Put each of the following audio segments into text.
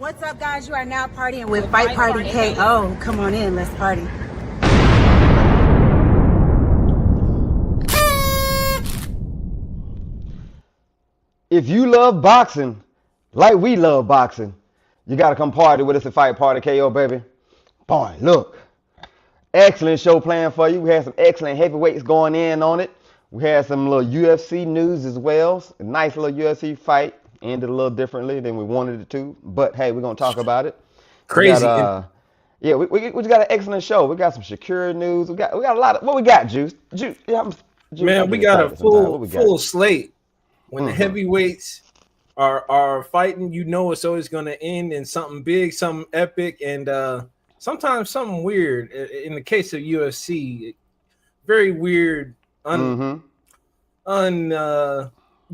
What's up, guys? You are now partying with Fight Party KO. Come on in, let's party. If you love boxing like we love boxing, you got to come party with us at Fight Party KO, baby. Boy, look. Excellent show planned for you. We had some excellent heavyweights going in on it. We had some little UFC news as well. A nice little UFC fight. Ended a little differently than we wanted it to. But, hey, we're going to talk about it. Crazy. We just got an excellent show. We got some SHAKUR news. We got a lot of – what we got, Juice? Juice, man, we got a full slate. When the heavyweights are fighting, you know it's always going to end in something big, something epic, and sometimes something weird. In the case of UFC, very weird,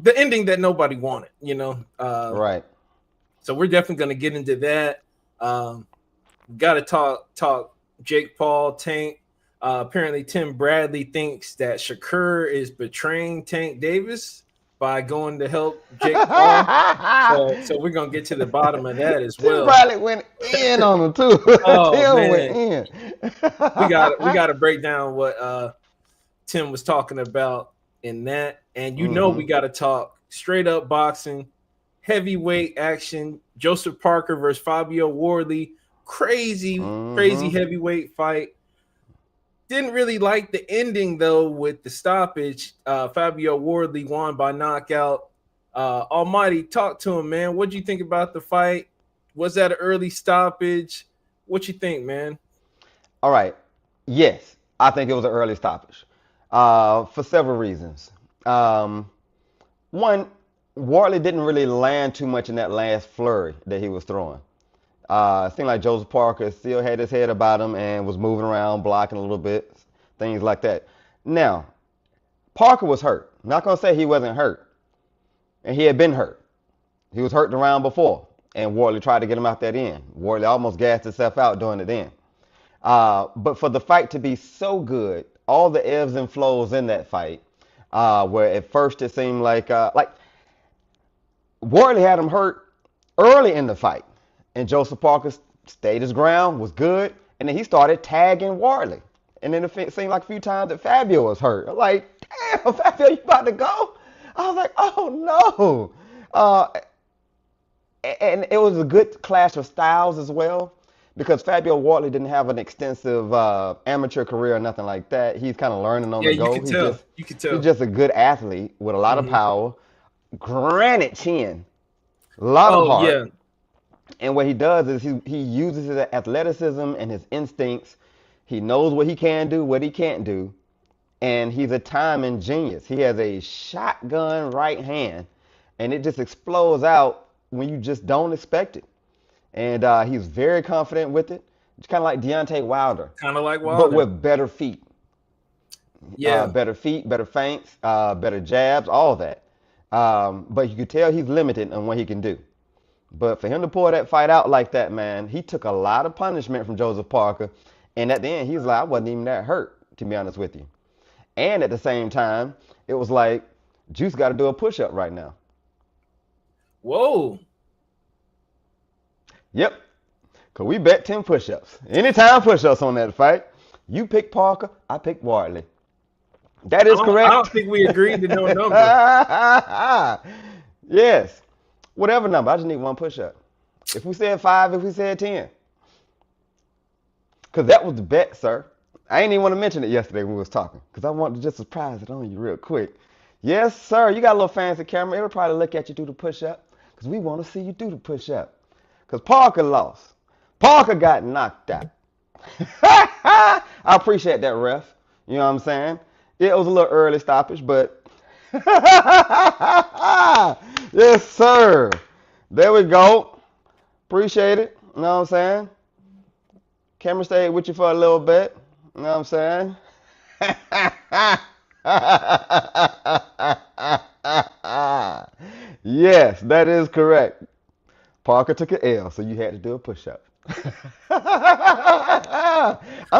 the ending that nobody wanted, you know. Right. So we're definitely going to get into that. Got to talk Jake Paul, Tank. Apparently, Tim Bradley thinks that SHAKUR is betraying Tank Davis by going to help Jake Paul. So we're going to get to the bottom of that as well. Tim Bradley went in on him, too. Oh, Tim man. went in. we got to break down what Tim was talking about in that. And you know we got to talk straight up boxing, heavyweight action, Joseph Parker versus Fabio Wardley. Crazy heavyweight fight. Didn't really like the ending, though, with the stoppage. Fabio Wardley won by knockout. Almighty, talk to him, man. What'd you think about the fight? Was that an early stoppage? What you think, man? All right. Yes, I think it was an early stoppage for several reasons. One, Wardley didn't really land too much in that last flurry that he was throwing. It seemed like Joseph Parker still had his head about him and was moving around, blocking a little bit, things like that. Now, Parker was hurt. I'm not going to say he wasn't hurt. And he had been hurt. He was hurt the round before, and Wardley tried to get him out that end. Wardley almost gassed himself out doing it then. But for the fight to be so good, all the ebbs and flows in that fight, where at first it seemed like Wardley had him hurt early in the fight. And Joseph Parker stayed his ground, was good, and then he started tagging Wardley. And then it seemed like a few times that Fabio was hurt. I'm like, damn, Fabio, you about to go? I was like, oh, no. And it was a good clash of styles as well, because Fabio Wardley didn't have an extensive amateur career or nothing like that. He's kind of learning on the go. You can tell. He's just a good athlete with a lot of power, granite chin, a lot of heart. Yeah. And what he does is he uses his athleticism and his instincts. He knows what he can do, what he can't do. And he's a timing genius. He has a shotgun right hand, and it just explodes out when you just don't expect it. And he's very confident with it. It's kind of like Deontay Wilder. But with better feet. Yeah. Better feet, better feints, better jabs, all that. But you can tell he's limited on what he can do. But for him to pull that fight out like that, man, he took a lot of punishment from Joseph Parker. And at the end, he's like, I wasn't even that hurt, to be honest with you. And at the same time, it was like, Juice got to do a push-up right now. Whoa. Yep. Because we bet 10 push-ups. Anytime push-ups on that fight. You pick Parker, I pick Wardley. That is correct. I don't think we agreed to no number. Yes. Whatever number. I just need one push-up. If we said 5, if we said 10. Because that was the bet, sir. I ain't even want to mention it yesterday when we was talking. Because I wanted to just surprise it on you real quick. Yes, sir. You got a little fancy camera. It'll probably look at you do the push-up. Because we want to see you do the push-up. Because Parker lost. Parker got knocked out. I appreciate that, ref. You know what I'm saying? Yeah, it was a little early stoppage, but yes, sir. There we go. Appreciate it. You know what I'm saying? Camera stayed with you for a little bit. You know what I'm saying? Yes, that is correct. Parker took an L, so you had to do a push-up. I'm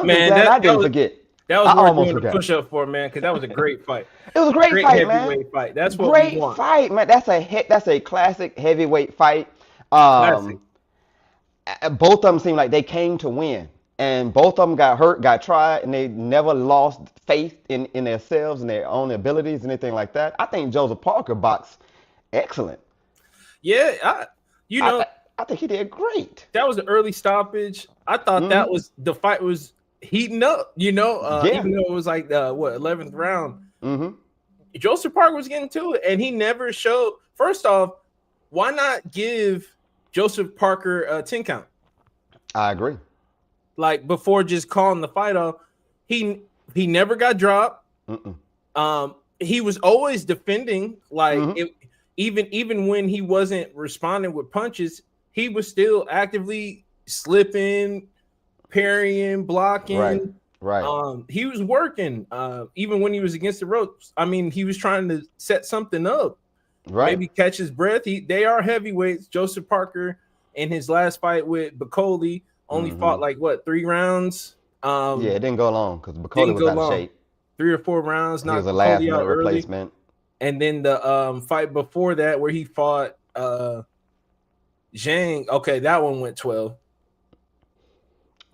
glad I didn't forget. That was worth doing a push-up for, man, because that was a great fight. It was a great fight, man. Fight. That's what we want. Great fight, man. That's a classic heavyweight fight. Classic. both of them seem like they came to win. And both of them got hurt, got tried, and they never lost faith in themselves and their own abilities, anything like that. I think Joseph Parker boxed excellent. Yeah, I think he did great. that was the early stoppage. I thought that was the fight was heating up. Even though it was like 11th round, Joseph Parker was getting to it, and he never showed. First off, why not give Joseph Parker a 10 count? I agree. Like before just calling the fight off, he never got dropped. He was always defending. Like even when he wasn't responding with punches, he was still actively slipping, parrying, blocking. Right. He was working. Even when he was against the ropes. I mean, he was trying to set something up. Right. Maybe catch his breath. They are heavyweights. Joseph Parker in his last fight with Bacoli only fought like 3 rounds. Yeah, it didn't go long because Bacoli was out of shape. 3 or 4 rounds. He was a last minute replacement. And then the fight before that where he fought Zhang. Okay, that one went 12.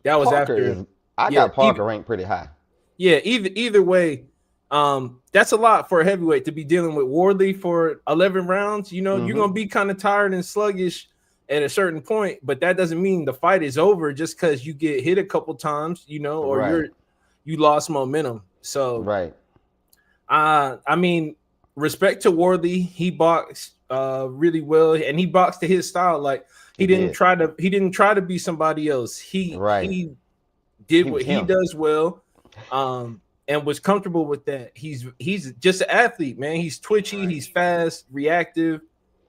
That was after. I got Parker ranked pretty high. Yeah, either way, that's a lot for a heavyweight to be dealing with Wardley for 11 rounds. You're gonna be kind of tired and sluggish at a certain point, but that doesn't mean the fight is over just because you get hit a couple times, or you lost momentum. So I mean, respect to Wardley. He boxed really well, and he boxed to his style. Like he didn't try to be somebody else. He did what he does well, and was comfortable with that. He's just an athlete, man. He's twitchy, he's fast, reactive,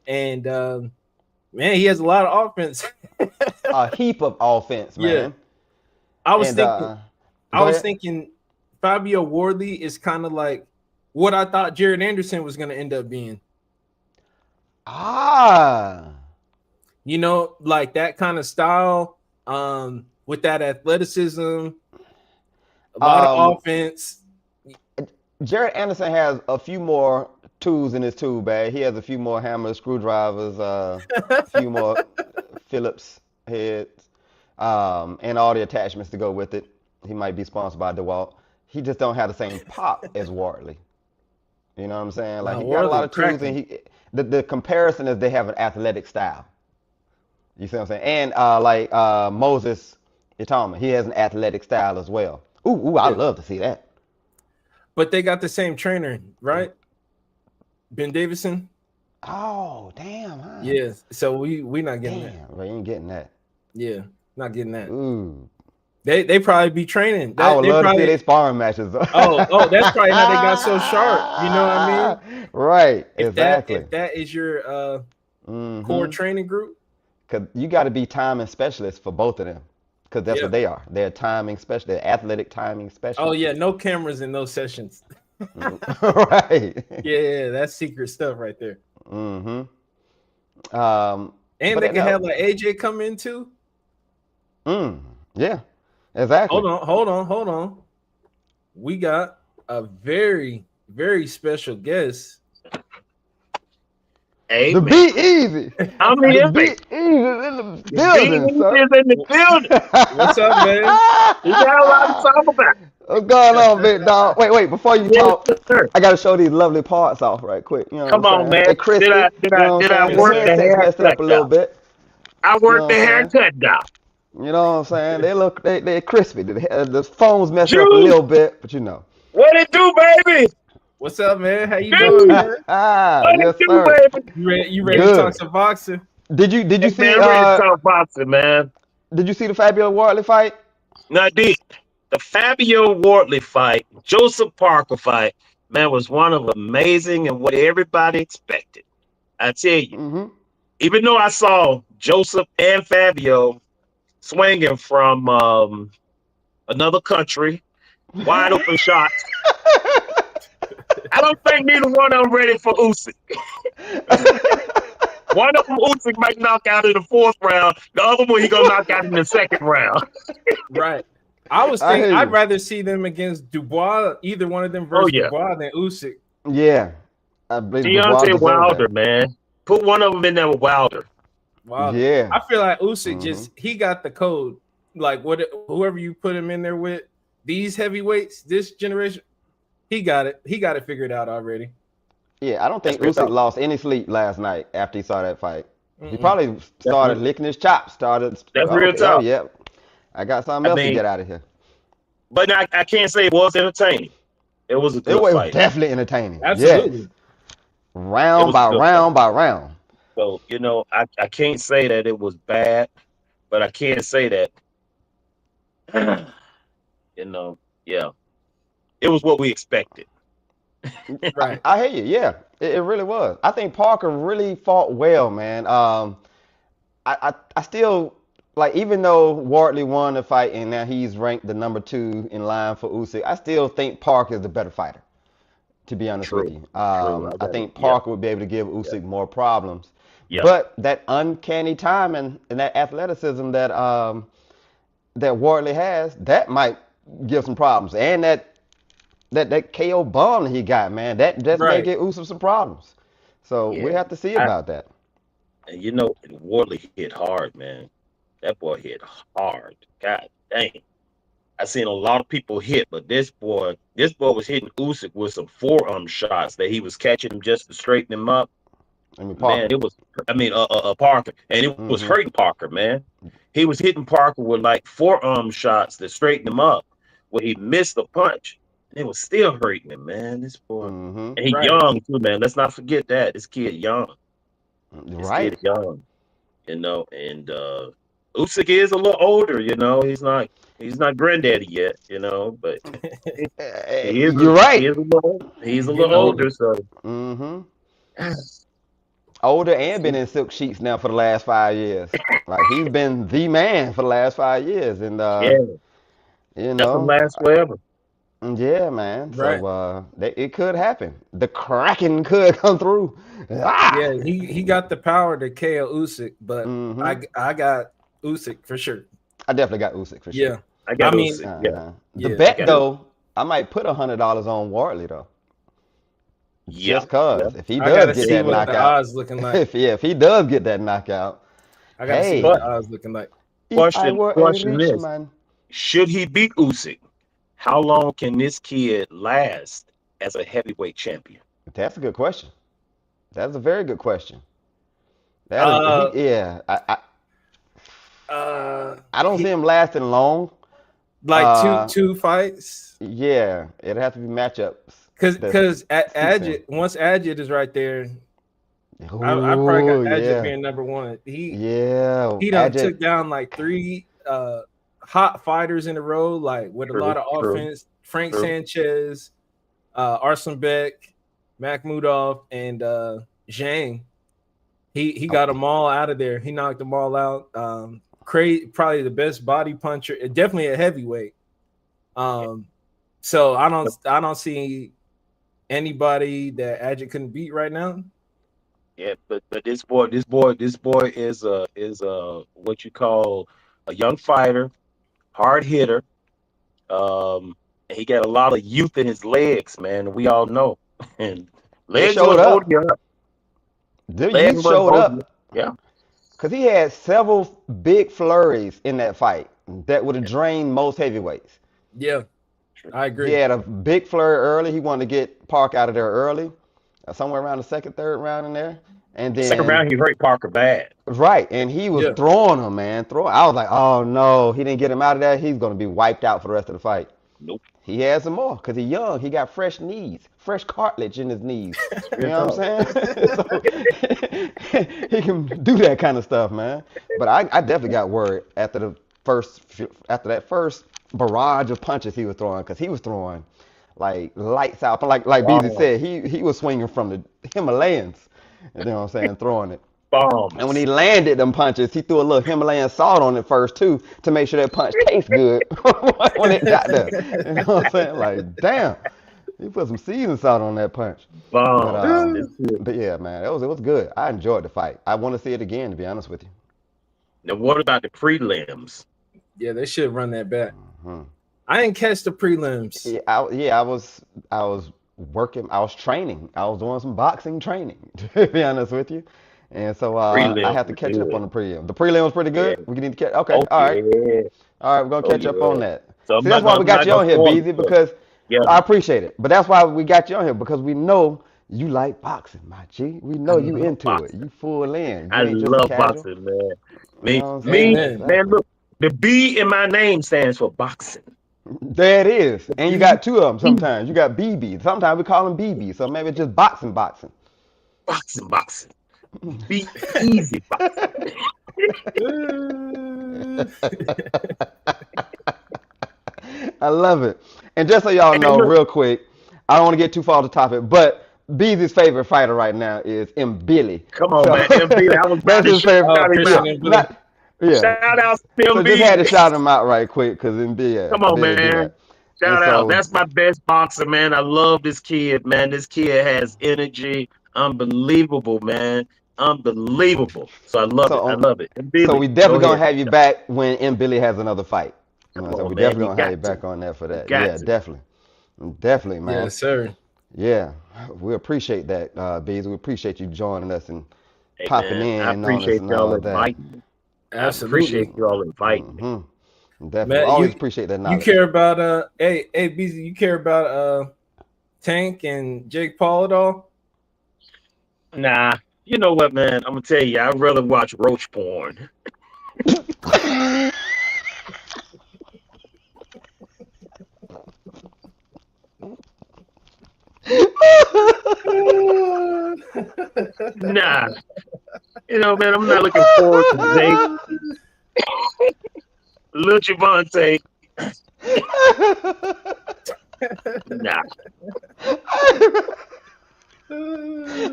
and man, he has a lot of offense. A heap of offense, man. Yeah. I was thinking FABIO Wardley is kind of like what I thought Jared Anderson was going to end up being. Like that kind of style, with that athleticism, a lot of offense. Jared Anderson has a few more tools in his tool bag. He has a few more hammers, screwdrivers, a few more Phillips heads, and all the attachments to go with it. He might be sponsored by DeWalt. He just don't have the same pop as Wardley. You know what I'm saying? Like he got a lot of tools, and the comparison is they have an athletic style. You see what I'm saying? And Moses Itama, he has an athletic style as well. Ooh, I love to see that. But they got the same trainer, right? Ben Davison. Oh, damn. Huh? Yeah. So we not getting that. We ain't getting that. Yeah, not getting that. Ooh. They probably be training. I would love to see their sparring matches. oh, that's probably how they got so sharp. You know what I mean? Right. If that is your core training group. Because you got to be timing specialists for both of them. Because that's what they are. They're timing specialists. They're athletic timing specialists. Oh, yeah. No cameras in those sessions. Right. Yeah, that's secret stuff right there. And they can have like AJ come in too. Yeah, exactly. Hold on. We got a very, very special guest. Hey, the Beat Easy. I'm here. The Beat Easy in the building, sir. Is in the building. What's up, man? You got a lot to talk about. What's going on, big dog? Wait, before you talk, I gotta show these lovely parts off right quick. You know Come on, man. They crispy. Did I work the haircut up a little bit? I worked the haircut down. You know what I'm saying? They're crispy. The phone's messed up a little bit, but you know. What it do, baby? What's up, man? How you doing, man? Yes, sir. You ready to talk some boxing? Did you see? Man, ready to talk boxing, man. Did you see the FABIO Wardley fight? No, I did. The FABIO Wardley fight, Joseph Parker fight, man, was one of amazing and what everybody expected. I tell you, even though I saw Joseph and FABIO swinging from another country, wide open shots, I don't think neither one of them ready for Usyk. One of them Usyk might knock out in the 4th round. The other one he gonna knock out in the 2nd round. Right. I was thinking I'd rather see them against Dubois, either one of them versus Dubois than Usyk. Yeah. I believe Deontay Wilder, man. Put one of them in there with Wilder. wild. Yeah. I feel like Usyk just he got the code. Like whoever you put him in there with, these heavyweights, this generation, he got it. He got it figured out already. Yeah, I don't think Usyk lost any sleep last night after he saw that fight. He probably started licking his chops. That's real okay, tough. oh yeah, I got something else to get out of here. But I can't say it was entertaining. It was a good It was fight. definitely entertaining. Absolutely. Yes. Round by round by round. So, I can't say that it was bad, but I can say that, yeah, it was what we expected. Right. I hear you. Yeah, it really was. I think Parker really fought well, man. I still like, even though Wardley won the fight and now he's ranked the number 2 in line for Usyk, I still think Parker is the better fighter. To be honest with you, I think Parker would be able to give Usyk more problems. Yeah. But that uncanny timing and that athleticism that that Wardley has, that might give some problems. And that KO bomb that he got, man, that may give Usyk some problems. So we have to see about that. And Wardley hit hard, man. That boy hit hard. God dang. I seen a lot of people hit, but this boy was hitting Usyk with some forearm shots that he was catching him just to straighten him up. Man, it was. Parker, and it was hurting Parker, man. He was hitting Parker with like forearm shots that straightened him up. When he missed the punch, it was still hurting him, man. This boy, and he young too, man. Let's not forget that this kid young. This kid young, and Usyk is a little older. He's not granddaddy yet, but you're right. He's a little older, so. Older and been in silk sheets now for the last 5 years. Like, he's been the man for the last 5 years, and doesn't last forever. Yeah, man. Right. So it could happen. The Kraken could come through. Yeah, he got the power to KO Usyk, but I got Usyk for sure. I definitely got Usyk for sure. Yeah, I got Usyk. The bet though, I might put $100 on Wardley though. Just cause if he does get that knockout, the odds looking like. if he does get that knockout, I gotta see what the odds looking like. Question is, should he beat Usyk? How long can this kid last as a heavyweight champion? That's a good question. That's a very good question. I don't see him lasting long. Like two fights. Yeah, it'd have to be matchups. Because Adjit, once Adjit is right there, I probably got Adjit being number 1. He done took down like 3 hot fighters in a row, like with a lot of offense. Frank Sanchez, Arslan Beck, Makhmudov, and Zhang. He got them all out of there. He knocked them all out. Probably the best body puncher, definitely a heavyweight. So I don't see anybody that Adjit couldn't beat right now. Yeah, but this boy is what you call a young fighter, hard hitter. He got a lot of youth in his legs, man. We all know. And legs showed up. The youth showed up. Yeah. Because he had several big flurries in that fight that would have drained most heavyweights. Yeah, I agree. He had a big flurry early. He wanted to get Park out of there early, somewhere around the second, third round in there. And then second round, he hurt Parker bad. Right, and he was throwing him, man. I was like, oh no, he didn't get him out of there. He's going to be wiped out for the rest of the fight. Nope. He had some more because he's young. He got fresh knees, fresh cartilage in his knees. You know what I'm saying? So, he can do that kind of stuff, man. But I definitely got worried after that first barrage of punches he was throwing, because he was throwing like lights out. Like BZ said, he was swinging from the Himalayas. You know what I'm saying? Throwing it. Bombs. And when he landed them punches, he threw a little Himalayan salt on it first too, to make sure that punch tastes good when it got there. You know what I'm saying? Like, damn, he put some seasoning salt on that punch. But yeah, man, it was good. I enjoyed the fight. I want to see it again, to be honest with you. Now, what about the prelims? Yeah, they should run that back. I didn't catch the prelims. I was working. I was training. I was doing some boxing training, to be honest with you. And so I Prelims have to was catch up on good. the prelim. The prelim was pretty Yeah. good. We need to catch. Okay, Oh all right, yeah. all right. We're gonna Oh catch up on yeah. that. So See, that's why we I'm got not you gonna on here, spoil it. Beezy, But because yeah, I appreciate it. But that's why we got you on here because we know you like boxing, my G. We I know you know. into it. boxing. You full in. I You ain't just a love casual. boxing, man. You Me, know what I'm saying? me, Amen. man. Exactly. Look, the B in my name stands for boxing. There it is. The And you B, got two of them B, sometimes. You got BB. Sometimes we call them BB. So maybe it's just boxing, boxing. boxing, boxing. Be easy boxing. I love it. And just so y'all Hey, know, look, real quick, I don't want to get too far off the topic, but Beezy's favorite fighter right now is M. Billy. come on, So man. MB, I was about that's to his favorite. Oh, shout him Yeah, Christian out. and Billy. not yeah. Shout out to So just had MB. to shout him out right quick because yeah, Come on, Billy do man. that. And Shout out. so That's my best boxer, man. I love this kid, man. This kid has energy. Unbelievable, man. Unbelievable. So I love so it. I love it. And so Billy, we go definitely gonna ahead. have you back when M. Billy has another fight. You know, Come so on, we man. definitely You gonna have got you to. back on there for You that. got Yeah, to. definitely, definitely, man. Yes, sir. Yeah, we appreciate that, Bees. We appreciate you joining us and Hey, popping man. I in on us appreciate and y'all all that. inviting me. I appreciate Absolutely. y'all inviting me. Definitely. We Matt, always appreciate that you knowledge. care about hey BZ, you care about Tank and Jake Paul at all? Nah. You know what, man? I'm going to tell you, I'd rather watch roach porn. Nah. You know, man, I'm not looking forward to Jake. Lil Javante. Nah.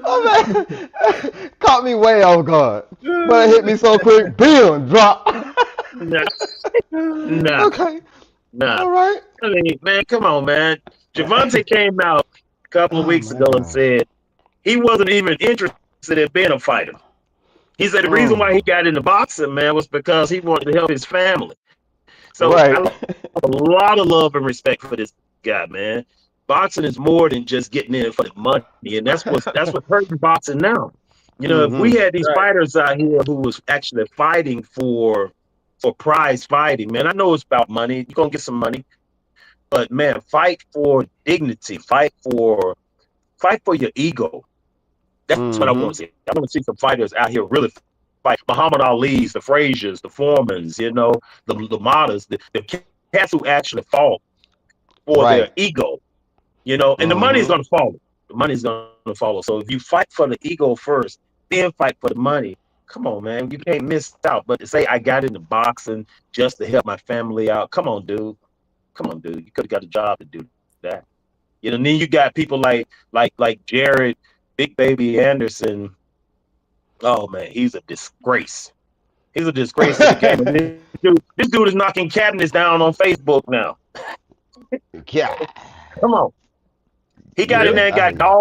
Oh, man. Caught me way off guard. But it hit me so quick. Boom, drop. Nah. Nah. Okay. Nah. All right. I mean, man, come on, man. Javante came out a couple of Oh weeks my ago and God. said he wasn't even interested in being a fighter. He said the reason Mm. why he got into boxing, man, was because he wanted to help his family. So I Right. have a lot of love and respect for this guy, man. Boxing is more than just getting in for the money, and that's what's hurting boxing now. You know, if we Mm-hmm. had these Right. fighters out here who was actually fighting for prize fighting, man, I know it's about money. You're gonna get some money, but man, fight for dignity, fight for your ego. That's what I Mm-hmm. want to see. I want to see some fighters out here really fight. Muhammad Ali's, the Fraziers, the Foremans, the Matas, the cats who actually fought for their Right. ego, and the money's Mm-hmm. going to follow. The money's going to follow. So if you fight for the ego first, then fight for the money, come on, man. You can't miss out. But to say I got into boxing just to help my family out, come on, dude. Come on, dude. You could have got a job to do that. And then you got people like Jared, Big Baby Anderson. Oh man, he's a disgrace. He's a disgrace to the game. And this dude is knocking cabinets down on Facebook now. Yeah. Come on. He got in Yeah. there and I hear got you.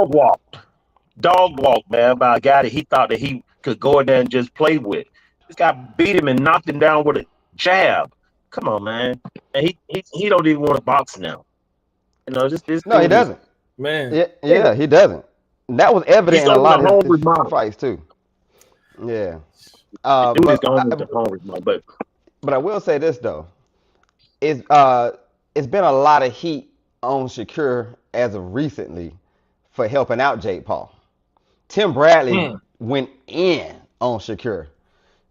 dog walked, man, by a guy that he thought that he could go in there and just play with. This guy beat him and knocked him down with a jab. Come on, man. And he don't even want to box now. This No, he dude is doesn't. Man. Yeah, he doesn't. That was evident he's in a over lot the of his hungry mom. fights too. Yeah. The dude is But going with the hungry mom. But I will say this though. It's it's been a lot of heat on Shakur as of recently for helping out Jake Paul. Tim Bradley Hmm. went in on Shakur.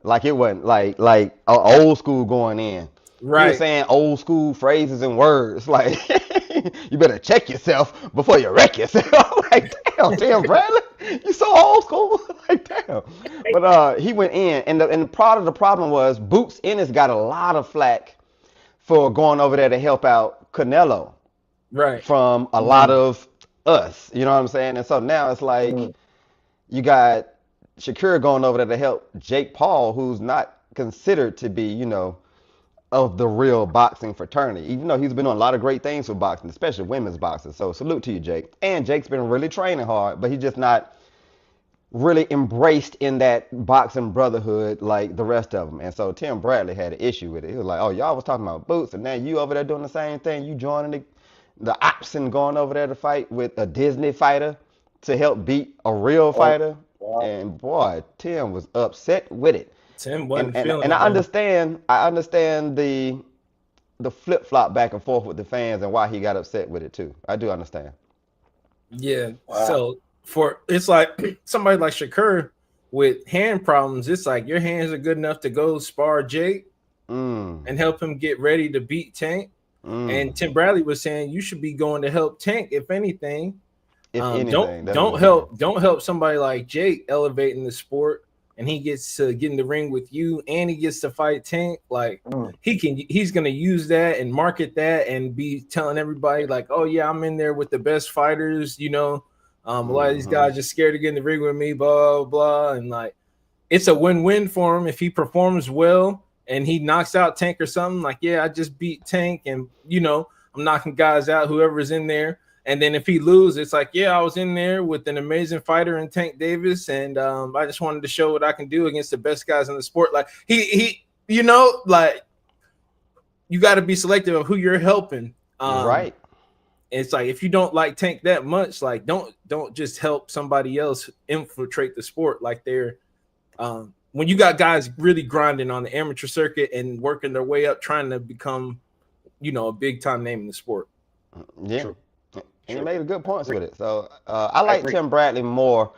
Like it wasn't like a old school going in. He was Right. saying old school phrases and words like you better check yourself before you wreck yourself. Like damn, Tim Bradley, you so old school. Like damn. But he went in, and part of the problem was Boots Ennis got a lot of flack for going over there to help out Canelo Right. from a lot of us. You know what I'm saying? And so now it's like mm, you got Shakur going over there to help Jake Paul, who's not considered to be, of the real boxing fraternity, even though he's been doing a lot of great things for boxing, especially women's boxing. So salute to you, Jake. And Jake's been really training hard, but he's just not really embraced in that boxing brotherhood like the rest of them. And so Tim Bradley had an issue with it. He was like, oh, y'all was talking about Boots, and now you over there doing the same thing. You joining the ops and going over there to fight with a Disney fighter to help beat a real oh, fighter. Wow. And boy, Tim was upset with it. Tim And wasn't and, feeling and it, I man. understand the flip flop back and forth with the fans and why he got upset with it too. I do understand. Yeah. Wow. So it's like somebody like Shakur with hand problems, it's like your hands are good enough to go spar Jake and help him get ready to beat Tank. And Tim Bradley was saying you should be going to help Tank, if anything. If Don't anything, that's what don't he's saying. don't help somebody like Jake elevating the sport, and he gets to get in the ring with you, and he gets to fight Tank. Like he's gonna use that and market that and be telling everybody like, oh yeah, I'm in there with the best fighters. You know, a lot of these guys just scared to get in the ring with me, blah blah blah, and like it's a win-win for him if he performs well and he knocks out Tank or something. Like, yeah, I just beat Tank, and you know, I'm knocking guys out, whoever's in there. And then if he loses, it's like, yeah, I was in there with an amazing fighter in Tank Davis, and I just wanted to show what I can do against the best guys in the sport. Like he, you know, like you got to be selective of who you're helping. Right. It's like if you don't like Tank that much, like don't just help somebody else infiltrate the sport. Like they're when you got guys really grinding on the amateur circuit and working their way up, trying to become, you know, a big time name in the sport. Yeah. True. And he made a good points with it. So I like Tim Bradley more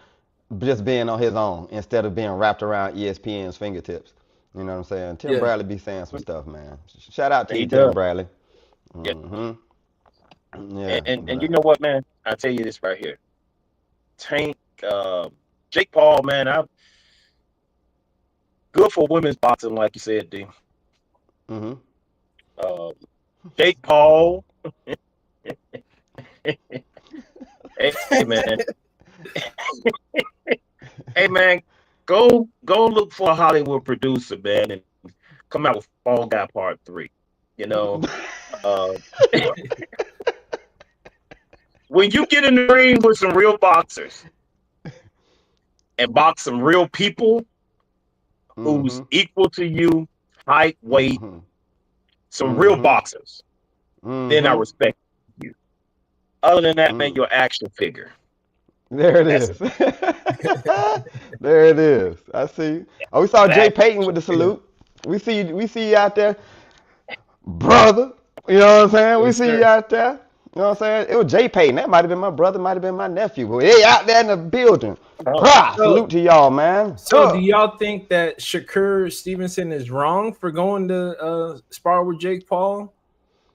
just being on his own instead of being wrapped around ESPN's fingertips. You know what I'm saying? Tim Bradley be saying some stuff, man. Shout out to you, Tim Bradley. Yeah. Yeah. And you know what, man? I'll tell you this right here. Tank, Jake Paul, man, good for women's boxing, like you said, D. Jake Paul. Hey man. Hey man, go look for a Hollywood producer, man, and come out with Fall Guy Part 3. You know, when you get in the ring with some real boxers and box some real people who's equal to you, height, weight, some real boxers, then I respect you. Other than that, man, you're an action figure. There it is. There it is. I see. Oh, we saw Jay Payton with the salute. We see you out there, brother. You know what I'm saying? We see you out there. You know what I'm saying? It was Jay Payton. That might have been my brother, might have been my nephew. But they out there in the building. Salute to y'all, man. So do y'all think that Shakur Stevenson is wrong for going to spar with Jake Paul?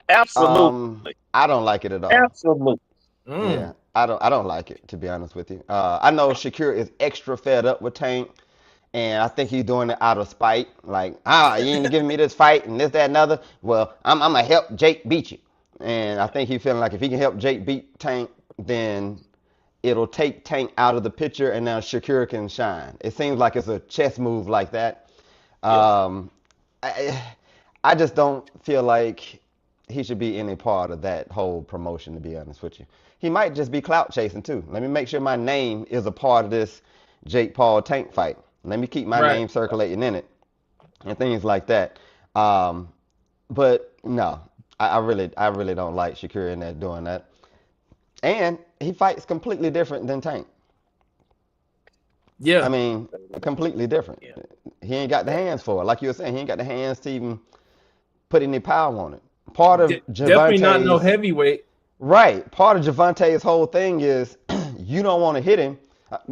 Absolutely. I don't like it at all. Absolutely. Yeah, I don't like it, to be honest with you. I know Shakur is extra fed up with Tank, and I think he's doing it out of spite. Like, you ain't giving me this fight and this, that, and other. Well, I'm gonna help Jake beat you. And I think he's feeling like if he can help Jake beat Tank, then it'll take Tank out of the picture, and now Shakur can shine. It seems like it's a chess move like that. I just don't feel like he should be any part of that whole promotion, to be honest with you. He might just be clout chasing too. Let me make sure my name is a part of this Jake Paul Tank fight. Let me keep my name circulating in it and things like that. But no, I really don't like Shakur in there doing that. And he fights completely different than Tank. Yeah. I mean, completely different. Yeah. He ain't got the hands for it. Like you were saying, he ain't got the hands to even put any power on it. Part of definitely not no heavyweight. Right. Part of Gervonta's whole thing is you don't want to hit him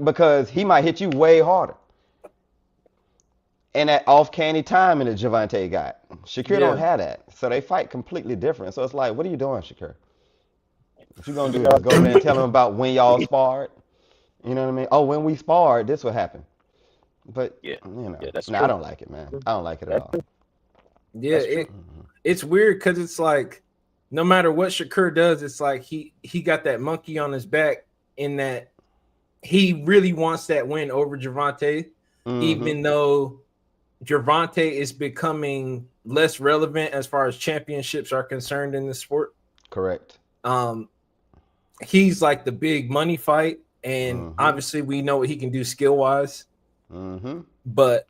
because he might hit you way harder. And that off-canny timing that Gervonta got. Shakur don't have that. So they fight completely different. So it's like, what are you doing, Shakur? What you going to do is go there and tell him about when y'all sparred? You know what I mean? Oh, when we sparred, this would happen. But, I don't like it, man. I don't like it at all. Yeah, it's weird because it's like no matter what Shakur does, it's like he got that monkey on his back in that he really wants that win over Gervonta, even though Gervonta is becoming less relevant as far as championships are concerned in the sport. Correct. He's like the big money fight, and obviously we know what he can do skill-wise. But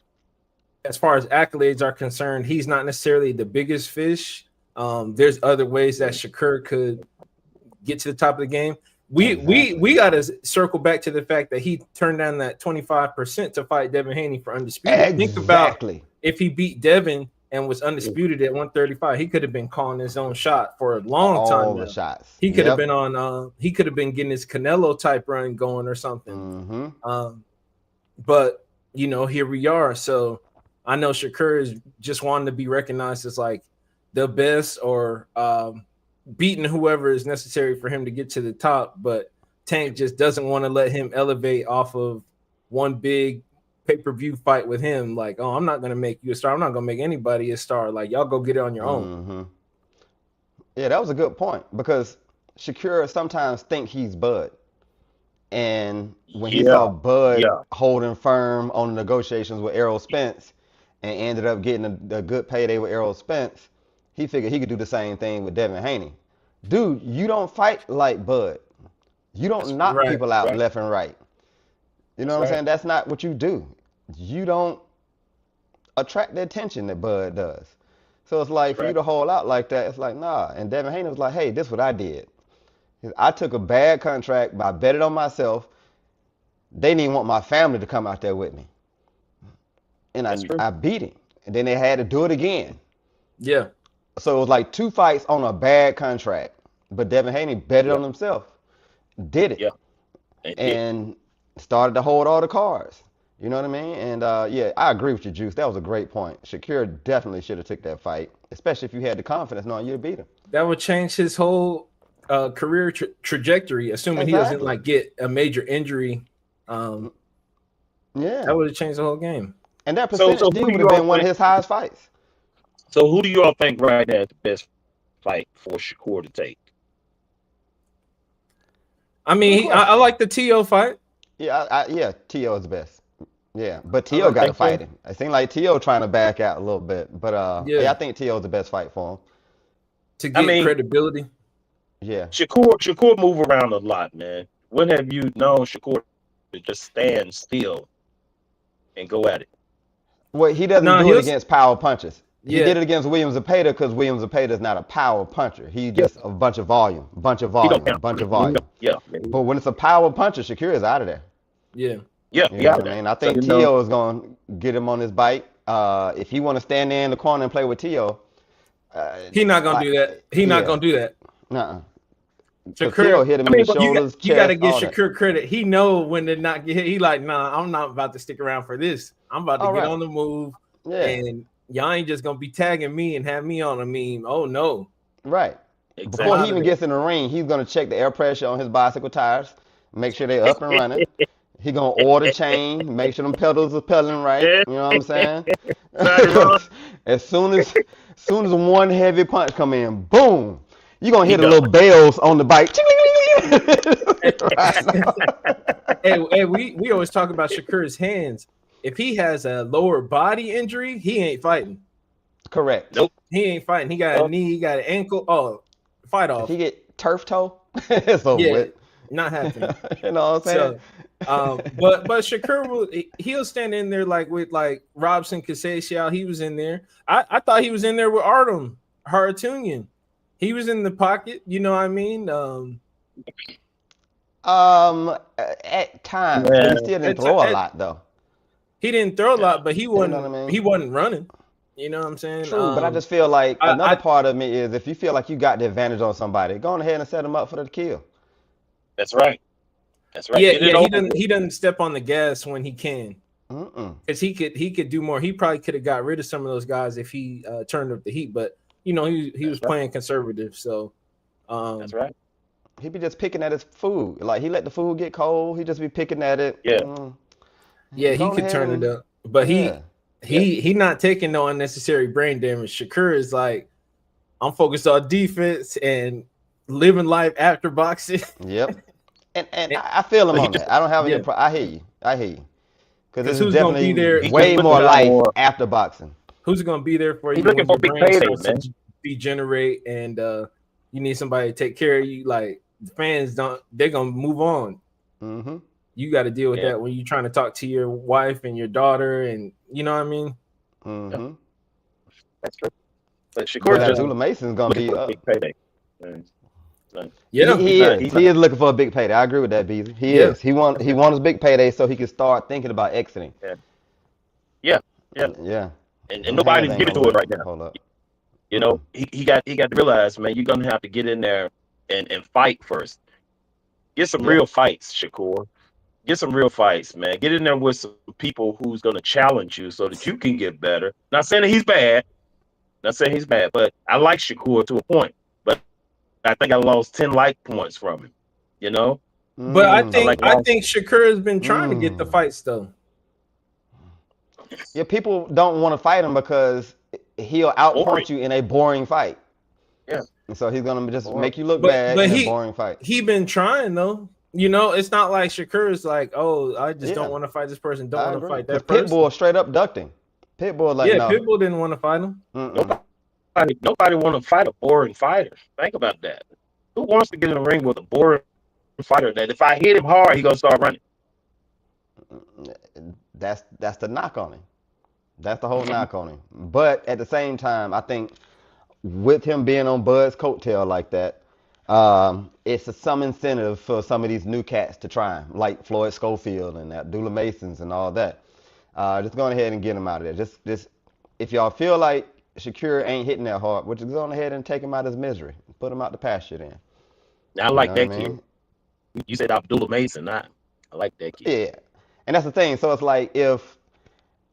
as far as accolades are concerned, he's not necessarily the biggest fish. There's other ways that Shakur could get to the top of the game. We got to circle back to the fact that he turned down that 25% to fight Devin Haney for undisputed. Exactly. Think about if he beat Devin and was undisputed at 135, he could have been calling his own shot for a long time. All the shots. He could have been on. He could have been getting his Canelo type run going or something. But you know, here we are. So I know Shakur is just wanting to be recognized as like the best or beating whoever is necessary for him to get to the top. But Tank just doesn't want to let him elevate off of one big pay-per-view fight with him. Like, oh, I'm not going to make you a star. I'm not going to make anybody a star. Like, y'all go get it on your own. Yeah, that was a good point because Shakur sometimes think he's Bud. And when he saw Bud holding firm on the negotiations with Errol Spence and ended up getting a good payday with Errol Spence, he figured he could do the same thing with Devin Haney. Dude, you don't fight like Bud. You don't knock people out left and right. You know what I'm saying? That's not what you do. You don't attract the attention that Bud does. So it's like for you to hold out like that, it's like, nah. And Devin Haney was like, hey, this is what I did. I took a bad contract, but I bet it on myself. They didn't even want my family to come out there with me. And I beat him. And then they had to do it again. Yeah. So it was like 2 fights on a bad contract. But Devin Haney bet it on himself. Did it. And started to hold all the cards. You know what I mean? And yeah, I agree with you, Juice. That was a great point. Shakur definitely should have took that fight, especially if you had the confidence knowing you'd beat him. That would change his whole career trajectory, assuming he doesn't like get a major injury. That would have changed the whole game. And that percentage would have been one of his highest fights. So who do you all think right now is the best fight for Shakur to take? I mean, I like the T.O. fight. Yeah, T.O. is the best. Yeah, but T.O. got to fight him. It seemed like T.O. trying to back out a little bit. But I think T.O. is the best fight for him. To get credibility. Yeah. Shakur move around a lot, man. When have you known Shakur to just stand still and go at it? Well, he doesn't do it against power punches. He did it against William Zepeda because William Zepeda is not a power puncher. He's just a bunch of volume. Yeah. But when it's a power puncher, Shakur is out of there. Yeah. You know what I mean? I think T.O. is going to get him on his bike. If he want to stand there in the corner and play with T.O., he's not going to do that. He's not going to do that. Nuh-uh. Shakur hit him in the shoulders, you got to give Shakur credit. He know when to not get hit. He like, nah, I'm not about to stick around for this. I'm about to get on the move. And y'all ain't just going to be tagging me and have me on a meme. Oh, no. Right. Exactly. Before he even gets in the ring, he's going to check the air pressure on his bicycle tires, make sure they're up and running. He going to order chain, make sure them pedals are pedaling right. You know what I'm saying? as soon as one heavy punch come in, boom, you're going to hear the little bells on the bike. Hey, we always talk about Shakur's hands. If he has a lower body injury, he ain't fighting. Correct. Nope. He ain't fighting. He got a knee, he got an ankle. Oh, fight off. If he get turf toe, it's over with. Not happening. You know what I'm saying? So, but Shakur he'll stand in there like with like Robson Kasesial. He was in there. I thought he was in there with Artem Haratunian. He was in the pocket. You know what I mean? At times, but he still didn't throw a lot though. He didn't throw a lot, but he wasn't. You know what I mean? He wasn't running. You know what I'm saying? True, but I just feel like another part of me is if you feel like you got the advantage on somebody, go on ahead and set them up for the kill. That's right. Yeah, he doesn't step on the gas when he can. Because he could do more. He probably could have got rid of some of those guys if he turned up the heat. But you know, he was playing conservative. So that's right. He be just picking at his food. Like he let the food get cold. He just be picking at it. Yeah, he could turn it up. But he not taking no unnecessary brain damage. Shakur is like, I'm focused on defense and living life after boxing. Yep. And I feel him on that. I don't have any I hear you. Because it's definitely way more life after boxing. Who's going to be there for you? He's looking for big payday, man. Degenerate and you need somebody to take care of you. Like the fans they're going to move on. Mm-hmm. You got to deal with that when you're trying to talk to your wife and your daughter, and you know what I mean. Mm-hmm. That's true. But Shakur Abdullah Mason's gonna be big payday. Yeah, He is looking for a big payday. I agree with that, Beasley. He is. He wants his big payday so he can start thinking about exiting. Yeah. And nobody can get into it right now. Hold up. You know, he got to realize, man, you're gonna have to get in there and fight first. Get some real fights, Shakur. Get some real fights, man. Get in there with some people who's gonna challenge you so that you can get better. Not saying that he's bad. But I like Shakur to a point. But I think I lost 10 like points from him. You know? But I think Shakur has been trying to get the fights though. Yeah, people don't want to fight him because he'll outpunch you in a boring fight. Yeah. And so he's gonna just make you look bad in a boring fight. He been trying though. You know, it's not like Shakur is like, oh, I just don't want to fight this person. Don't want to fight that person. Pitbull straight up ducked him. Pitbull no. Pitbull didn't want to fight him. Nobody want to fight a boring fighter. Think about that. Who wants to get in the ring with a boring fighter that if I hit him hard, he gonna start running? That's the knock on him. That's the whole knock on him. But at the same time, I think with him being on Bud's coattail like that, it's some incentive for some of these new cats to try him, like Floyd Schofield and Abdullah Masons and all that. Just go ahead and get him out of there. Just if y'all feel like Shakur ain't hitting that hard, we'll just go ahead and take him out of his misery. Put him out the pasture then. I like that kid. You said Abdullah Mason. I like that kid. Yeah. And that's the thing. So it's like if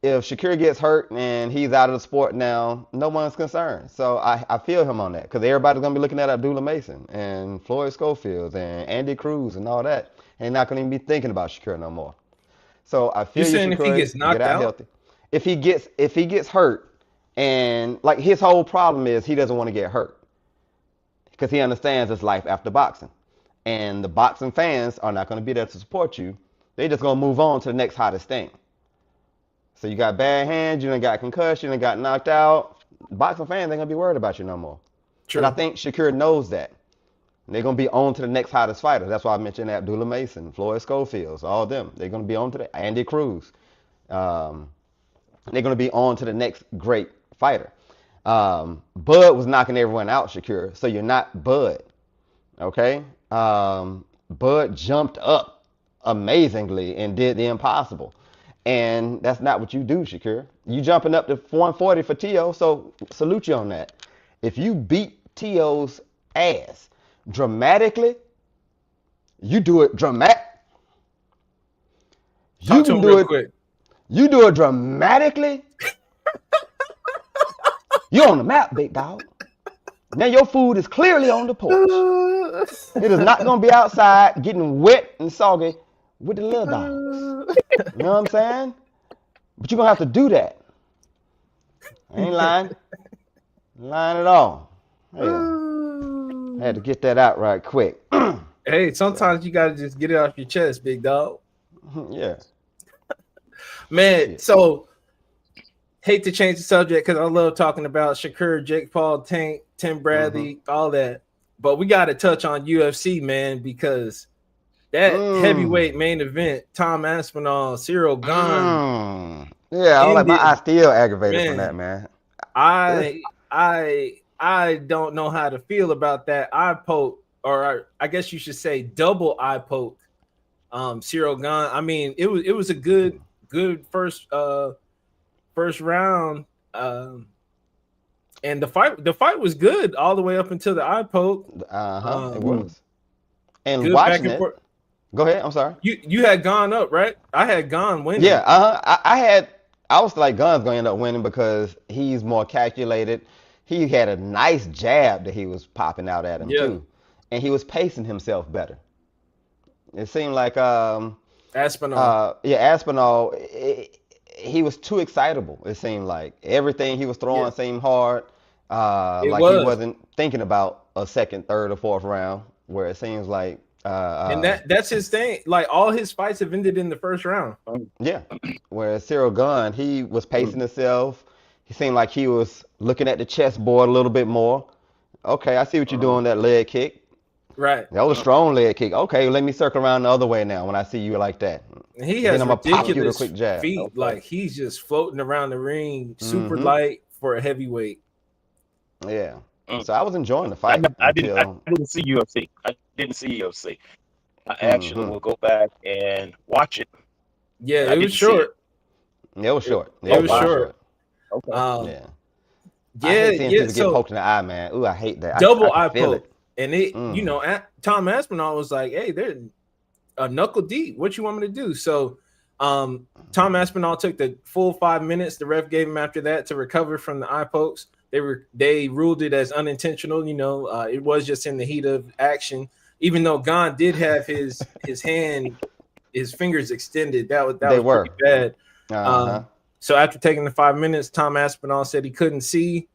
Shakur gets hurt and he's out of the sport now, no one's concerned. So I feel him on that because everybody's going to be looking at Abdullah Mason and Floyd Schofield and Andy Cruz and all that. And not going to even be thinking about Shakur no more. So I feel saying if he gets knocked out? Healthy. If he gets hurt, and like his whole problem is he doesn't want to get hurt because he understands it's life after boxing. And the boxing fans are not going to be there to support you. They just going to move on to the next hottest thing. So you got bad hands, you done got concussion, you done got knocked out. Boxing fans ain't going to be worried about you no more. True. And I think Shakur knows that. And they're going to be on to the next hottest fighter. That's why I mentioned Abdullah Mason, Floyd Schofield, all them. They're going to be on to the Andy Cruz. They're going to be on to the next great fighter. Bud was knocking everyone out, Shakur. So you're not Bud. Okay? Bud jumped up amazingly and did the impossible. And that's not what you do, Shakur. You jumping up to 140 for T.O., so salute you on that. If you beat T.O.'s ass dramatically, you do it dramatic. Talk to him real quick. You do it dramatically. You're on the map, big dog. Now your food is clearly on the porch. It is not going to be outside getting wet and soggy with the little dogs. You know what I'm saying? But you're going to have to do that. I ain't lying. Lying at all. Yeah. I had to get that out right quick. Hey, sometimes you got to just get it off your chest, big dog. Yeah. Man, so hate to change the subject because I love talking about Shakur, Jake Paul, Tank, Tim Bradley, all that. But we got to touch on UFC, man, because that heavyweight main event, Tom Aspinall, Cyril Gane. Yeah, I like my eye still aggravated from that, man. I don't know how to feel about that eye poke, or I guess you should say double eye poke. Cyril Gane. I mean, it was a good first round. And the fight was good all the way up until the eye poke. It was. And watching it. Go ahead. I'm sorry. You had Gane up, right? I had Gane winning. Yeah. I was like Gane's going to end up winning because he's more calculated. He had a nice jab that he was popping out at him too, and he was pacing himself better. It seemed like Aspinall. Aspinall. He was too excitable. It seemed like everything he was throwing seemed hard. He wasn't thinking about a second, third, or fourth round. Where it seems like, and that's his thing. Like all his fights have ended in the first round. Yeah. Whereas Cyril Gane, he was pacing himself. He seemed like he was looking at the chessboard a little bit more. Okay, I see what you're doing. That leg kick. Right. That was a strong leg kick. Okay, let me circle around the other way now when I see you like that. And he has ridiculous quick jab. feet. Okay. Like he's just floating around the ring, super light for a heavyweight. Yeah. So I was enjoying the fight I until. didn't see UFC. I didn't see UFC. I actually Mm-hmm. will go back and watch it. Yeah, I it was didn't see it. short. It was short. It It was was very short. short. Okay. Um, Yeah. I yeah, hate seeing yeah. people get So poked in the eye, man. Ooh, I hate that. I double can eye feel poke, it. and it, Mm. Tom Aspinall was like, "Hey, they're a knuckle deep. What you want me to do?" So, Tom Aspinall took the full 5 minutes. The ref gave him after that to recover from the eye pokes. They ruled it as unintentional. It was just in the heat of action. Even though Gane did have his hand, his fingers extended, that was They pretty were. bad. Uh-huh. So after taking the 5 minutes, Tom Aspinall said he couldn't see.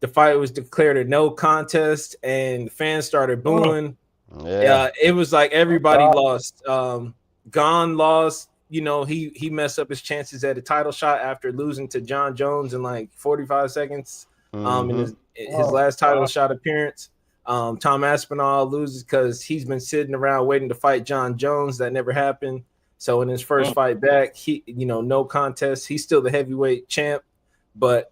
The fight was declared a no contest, and fans started booing. Yeah. It was like everybody lost. Gane lost. He messed up his chances at a title shot after losing to John Jones in like 45 seconds. In his last title shot appearance. Tom Aspinall loses because he's been sitting around waiting to fight John Jones. That never happened. So in his first fight back, no contest. He's still the heavyweight champ, but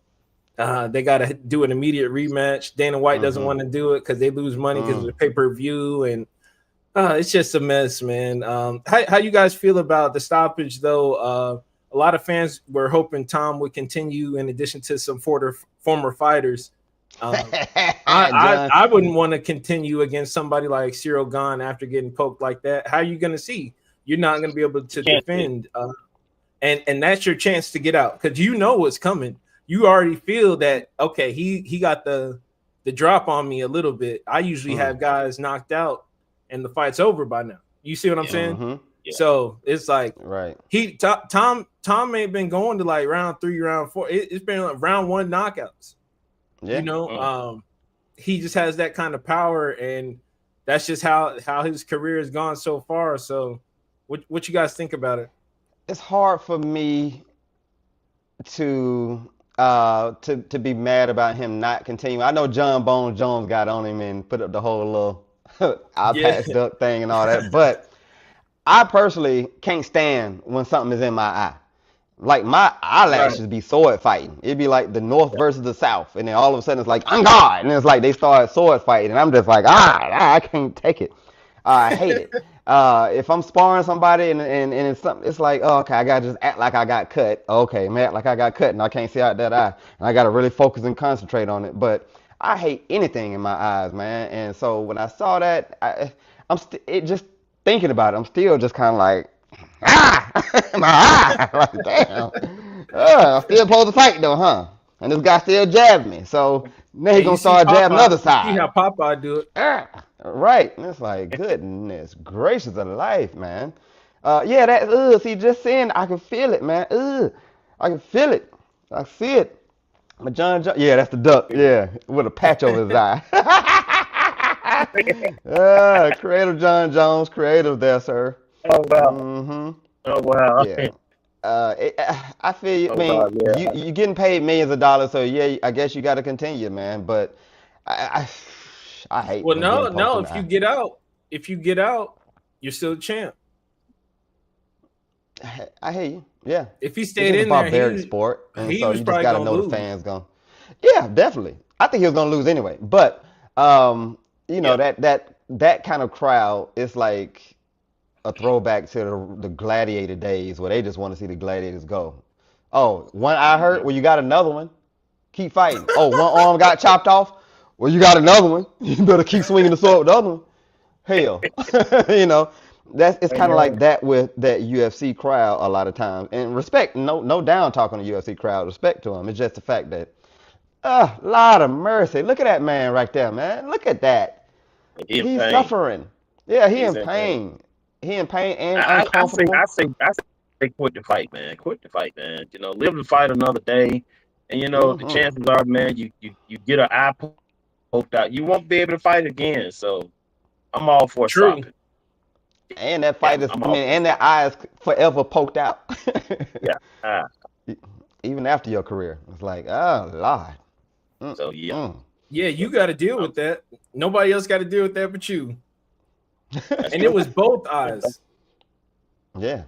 they got to do an immediate rematch. Dana White doesn't want to do it because they lose money because of the pay-per-view, and it's just a mess, man. How you guys feel about the stoppage, though? A lot of fans were hoping Tom would continue in addition to some former fighters. I wouldn't want to continue against somebody like Cyril Gane after getting poked like that. How are you going to see? You're not going to be able to defend. And that's your chance to get out because you know what's coming. You already feel that, okay, he got the drop on me a little bit. I usually have guys knocked out and the fight's over by now. You see what I'm saying? Yeah. So it's like Tom ain't been going to like round 3, round 4. It's been like round 1 knockouts. Yeah. He just has that kind of power, and that's just how his career has gone so far. So what you guys think about it? It's hard for me to be mad about him not continuing. I know John Bones Jones got on him and put up the whole little I patched up thing and all that, but I personally can't stand when something is in my eye. Like my eyelashes be sword fighting. It'd be like the North versus the South, and then all of a sudden it's like I'm God, and it's like they start sword fighting, and I'm just like I can't take it. I hate it. If I'm sparring somebody and it's something, it's like, oh, okay, I gotta just act like I got cut. Okay, man, act like I got cut and I can't see out that eye, and I gotta really focus and concentrate on it. But I hate anything in my eyes, man. And so when I saw that, it just thinking about it, I'm still just kind of like, my eye, like damn. I'm still supposed to fight though, huh? And this guy still jabbed me, so now he's gonna start jabbing the other side. See how Popeye do it. Right. And it's like, goodness gracious of life, man. Yeah, that, see, just saying, I can feel it, man. I can feel it. I see it. But yeah, that's the duck. Yeah, with a patch over his eye. Creative John Jones, creative there, sir. Oh, wow. Mm-hmm. Oh, wow. Yeah. I feel you. I mean, you're getting paid millions of dollars, so yeah, I guess you got to continue, man. But I hate. Well, no. If you get out, you're still a champ. I hear you. Yeah. If he stayed in there, there, sport, and he so was you probably just got to know the fans going. Yeah, definitely. I think he was gonna lose anyway. But that kind of crowd is like a throwback to the gladiator days where they just want to see the gladiators go. Oh, one eye hurt? Well, you got another one. Keep fighting. Oh, one arm got chopped off? Well, you got another one. You better keep swinging the sword with the other one. Hell. It's kind of like that with that UFC crowd a lot of times. And respect, no down talk on the UFC crowd. Respect to them. It's just the fact that, Lord of mercy. Look at that man right there, man. Look at that. He's suffering. Yeah, he in pain. He in pain and uncomfortable. I say quit the fight, man. Quit the fight, man. Live to fight another day. And the chances are, man, you get an eye poked out, you won't be able to fight again. So I'm all for stopping. And that fight and that eye is forever poked out. Yeah. Even after your career, it's like, oh Lord. So yeah. Yeah, you got to deal with that. Nobody else got to deal with that but you. And it was both eyes. Yeah.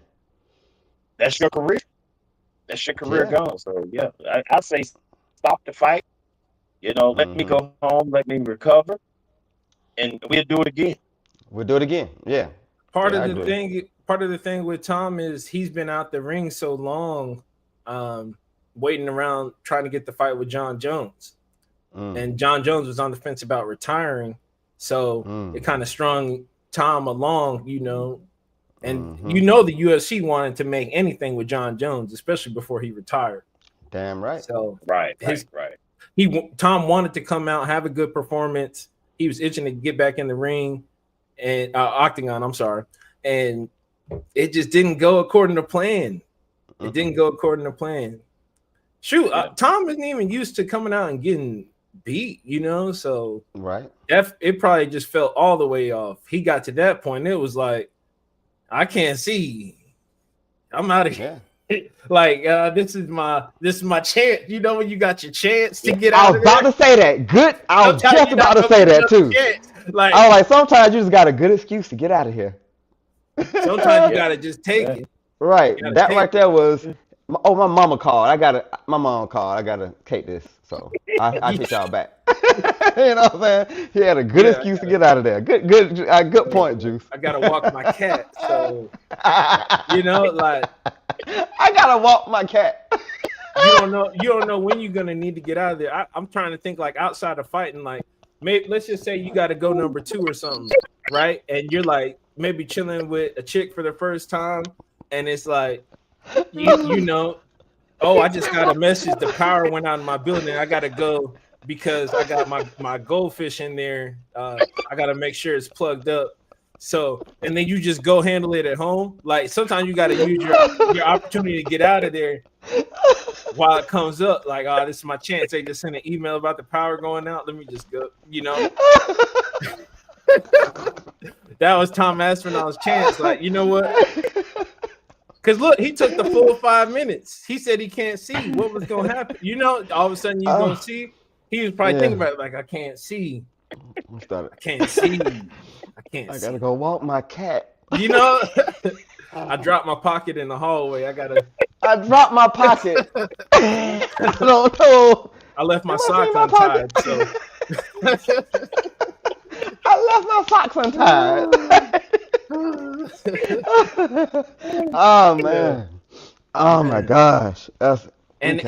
That's your career. That's your career gone. So yeah, I say stop the fight. Let me go home, let me recover, and we'll do it again. We'll do it again. Yeah. Part Yeah, I of the agree. thing with Tom is he's been out the ring so long, waiting around trying to get the fight with John Jones. And John Jones was on the fence about retiring. So it kind of strung Tom along, and the UFC wanted to make anything with John Jones, especially before he retired. Damn right. So Right. Tom wanted to come out, have a good performance. He was itching to get back in the ring and octagon. I'm sorry, and it just didn't go according to plan. It didn't go according to plan. Shoot, Tom isn't even used to coming out and getting beat, So right, it probably just felt all the way off. He got to that point, it was like, I can't see. I'm out of here. Like this is my chance. When you got your chance to get out. I was about to say that. Good. I was just about to say that too. Like, I was like, sometimes you just got a good excuse to get out of here. Sometimes you gotta just take it. Right. That right there was. Oh, my mama called. My mom called. I gotta take this. So I hit y'all back. You know what I'm saying? He had a good excuse to get out of there. Good point, Juice. I gotta walk my cat. So like I gotta walk my cat. You don't know when you're gonna need to get out of there. I'm trying to think like outside of fighting, like maybe let's just say you gotta go number 2 or something, right? And you're like maybe chilling with a chick for the first time, and it's like oh, I just got a message. The power went out in my building. I gotta go because I got my goldfish in there. I gotta make sure it's plugged up. So, and then you just go handle it at home. Like sometimes you gotta use your opportunity to get out of there while it comes up. Like, oh, this is my chance. They just sent an email about the power going out. Let me just go. That was Tom Aspinall's chance. Like, you know what? Because look, he took the full 5 minutes. He said he can't see what was going to happen. All of a sudden you're going to see. He was probably thinking about it like, I can't see. I can't see. I gotta go walk my cat. I dropped my pocket in the hallway. I dropped my pocket. I don't know. I left my sock untied. So. I left my socks untied. Oh man! Oh my gosh! And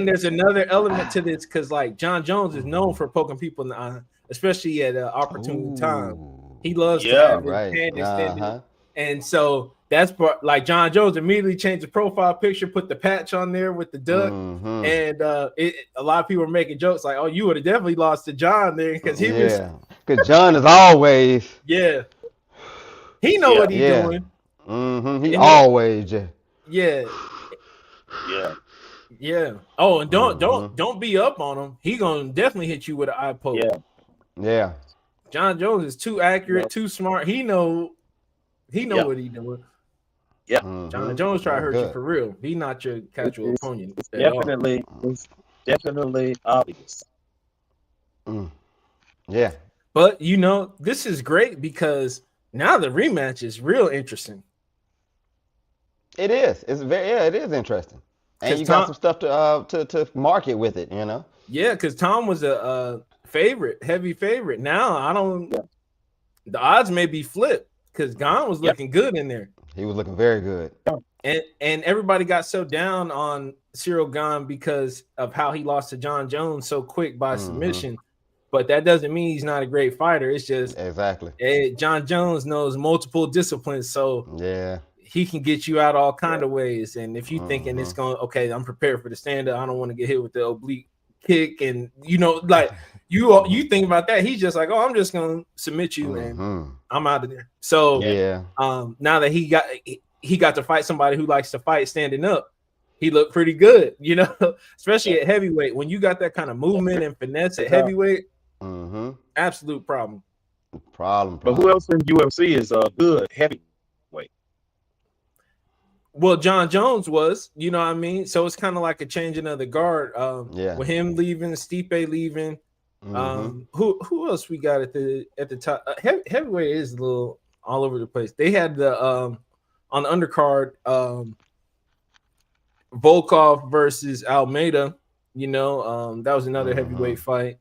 there's another element to this because like John Jones is known for poking people in the eye, especially at an opportune time. He loves to have his hand extended, and so that's like John Jones immediately changed the profile picture, put the patch on there with the duck, and a lot of people were making jokes like, "Oh, you would have definitely lost to John there because he was." Because John is always. Yeah. He know what he's doing. He always. Yeah. Oh, and don't be up on him. He gonna definitely hit you with an eye poke. Yeah. John Jones is too accurate, too smart. He know what he's doing. Yeah. John Jones try to hurt you for real. He not your casual opponent. It's definitely obvious. Yeah. But this is great because now the rematch is real interesting. It is. It is interesting. And you got some stuff to market with it, Yeah, because Tom was a heavy favorite. Now the odds may be flipped because Gane was looking good in there. He was looking very good. And everybody got so down on Cyril Gane because of how he lost to John Jones so quick by submission. But that doesn't mean he's not a great fighter. It's just John Jones knows multiple disciplines, so he can get you out all kind of ways. And if you thinking it's going, okay, I'm prepared for the stand-up, I don't want to get hit with the oblique kick, and like you think about that, he's just like, oh, I'm just gonna submit you and I'm out of there. So now that he got to fight somebody who likes to fight standing up, he looked pretty good, especially at heavyweight. When you got that kind of movement and finesse at heavyweight. Absolute problem. But who else in UFC is good heavyweight? Well, John Jones was, what I mean? So it's kind of like a changing of the guard. With him leaving, Stipe leaving. Who else we got at the top? Heavyweight is a little all over the place. They had the on the undercard Volkov versus Almeida. That was another heavyweight fight.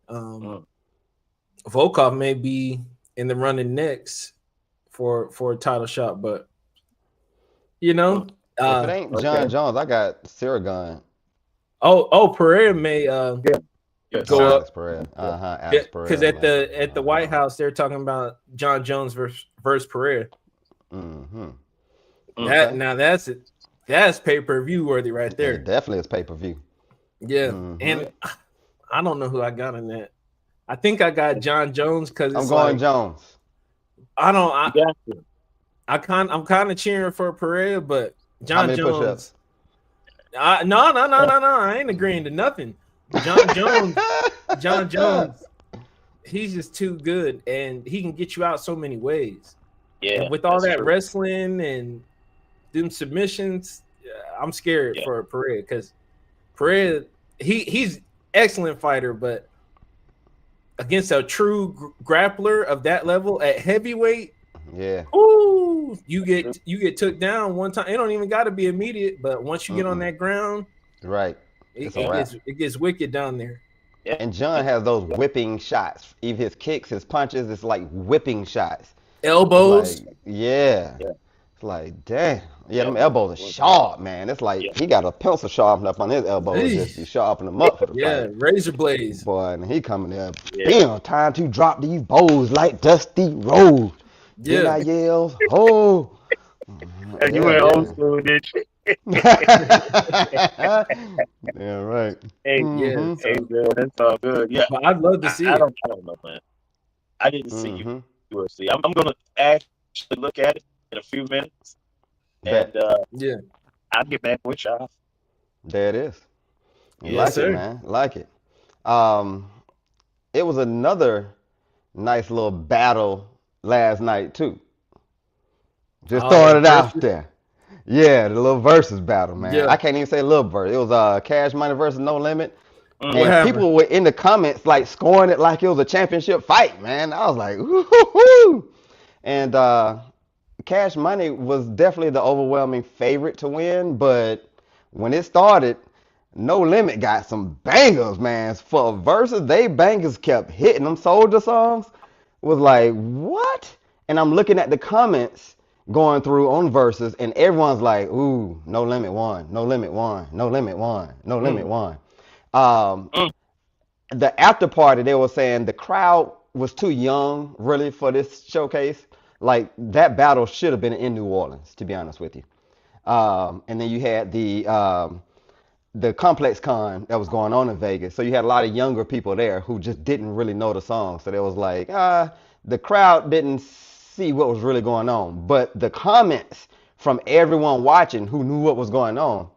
Volkov may be in the running next for a title shot, but you know, If it ain't John Jones, I got Sirigun. Pereira may go up. Alex Pereira. Alex Pereira. Because at the White House, they're talking about John Jones versus Pereira. Now that's it. That's pay-per-view worthy right there. It definitely is pay-per-view. Yeah, and I don't know who I got in that. I think I got John Jones because I'm going Jones. I'm kind of cheering for Pereira, but John Jones. Push-ups? No. I ain't agreeing to nothing. John Jones, he's just too good, and he can get you out so many ways. Yeah, and with all that wrestling and them submissions, I'm scared for Pereira because Pereira, he's excellent fighter, but against a true grappler of that level at heavyweight, ooh, you get took down one time. It don't even got to be immediate, but once you get on that ground, right, it gets wicked down there. Yeah. And John has those whipping shots. Even his kicks, his punches, it's like whipping shots. Elbows. Like, it's like, damn. Yeah, them elbows are sharp, man. It's like he got a pencil sharpened up on his elbows. Just to sharpen them up for the fight. Razor blades. Boy, and he coming there. Damn, time to drop these bows like Dusty Rhodes. Yeah. Then I yells, oh. And you went old school, did you? Yeah, right. Hey, man, that's all good. Yeah, but I'd love to see it. I don't know, man. I didn't see you UFC. I'm going to actually look at it in a few minutes. And I'll get back with y'all. There it is. Yes, it, man. Like it. It was another nice little battle last night too. Just throwing it out there. Yeah, the little versus battle, man. Yeah. I can't even say little verse. It was Cash Money versus No Limit. And people were in the comments like scoring it like it was a championship fight, man. I was like, woo-hoo-hoo. And Cash Money was definitely the overwhelming favorite to win, but when it started, No Limit got some bangers, man. For versus, they bangers kept hitting them. Soldier songs was like, what? And I'm looking at the comments going through on versus, and everyone's like, ooh, No Limit won, No Limit won, No Limit won, No Limit won. The after party, they were saying the crowd was too young, really, for this showcase. Like, that battle should have been in New Orleans, to be honest with you. And then you had the Complex Con that was going on in Vegas. So you had a lot of younger people there who just didn't really know the song. So they was like, the crowd didn't see what was really going on. But the comments from everyone watching who knew what was going on,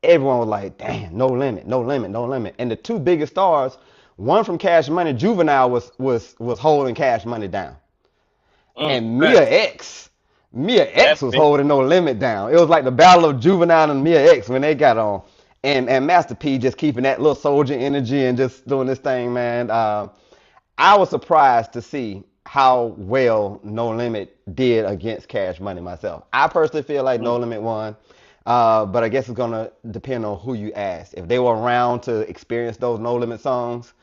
everyone was like, damn, No Limit, No Limit, No Limit. And the two biggest stars, one from Cash Money, Juvenile was holding Cash Money down. And Mia X was holding No Limit down. It was like the battle of Juvenile and Mia X when they got on. And Master P just keeping that little soldier energy and just doing this thing, man. I was surprised to see how well No Limit did against Cash Money myself. I personally feel like No Limit won. But I guess it's going to depend on who you ask. If they were around to experience those No Limit songs,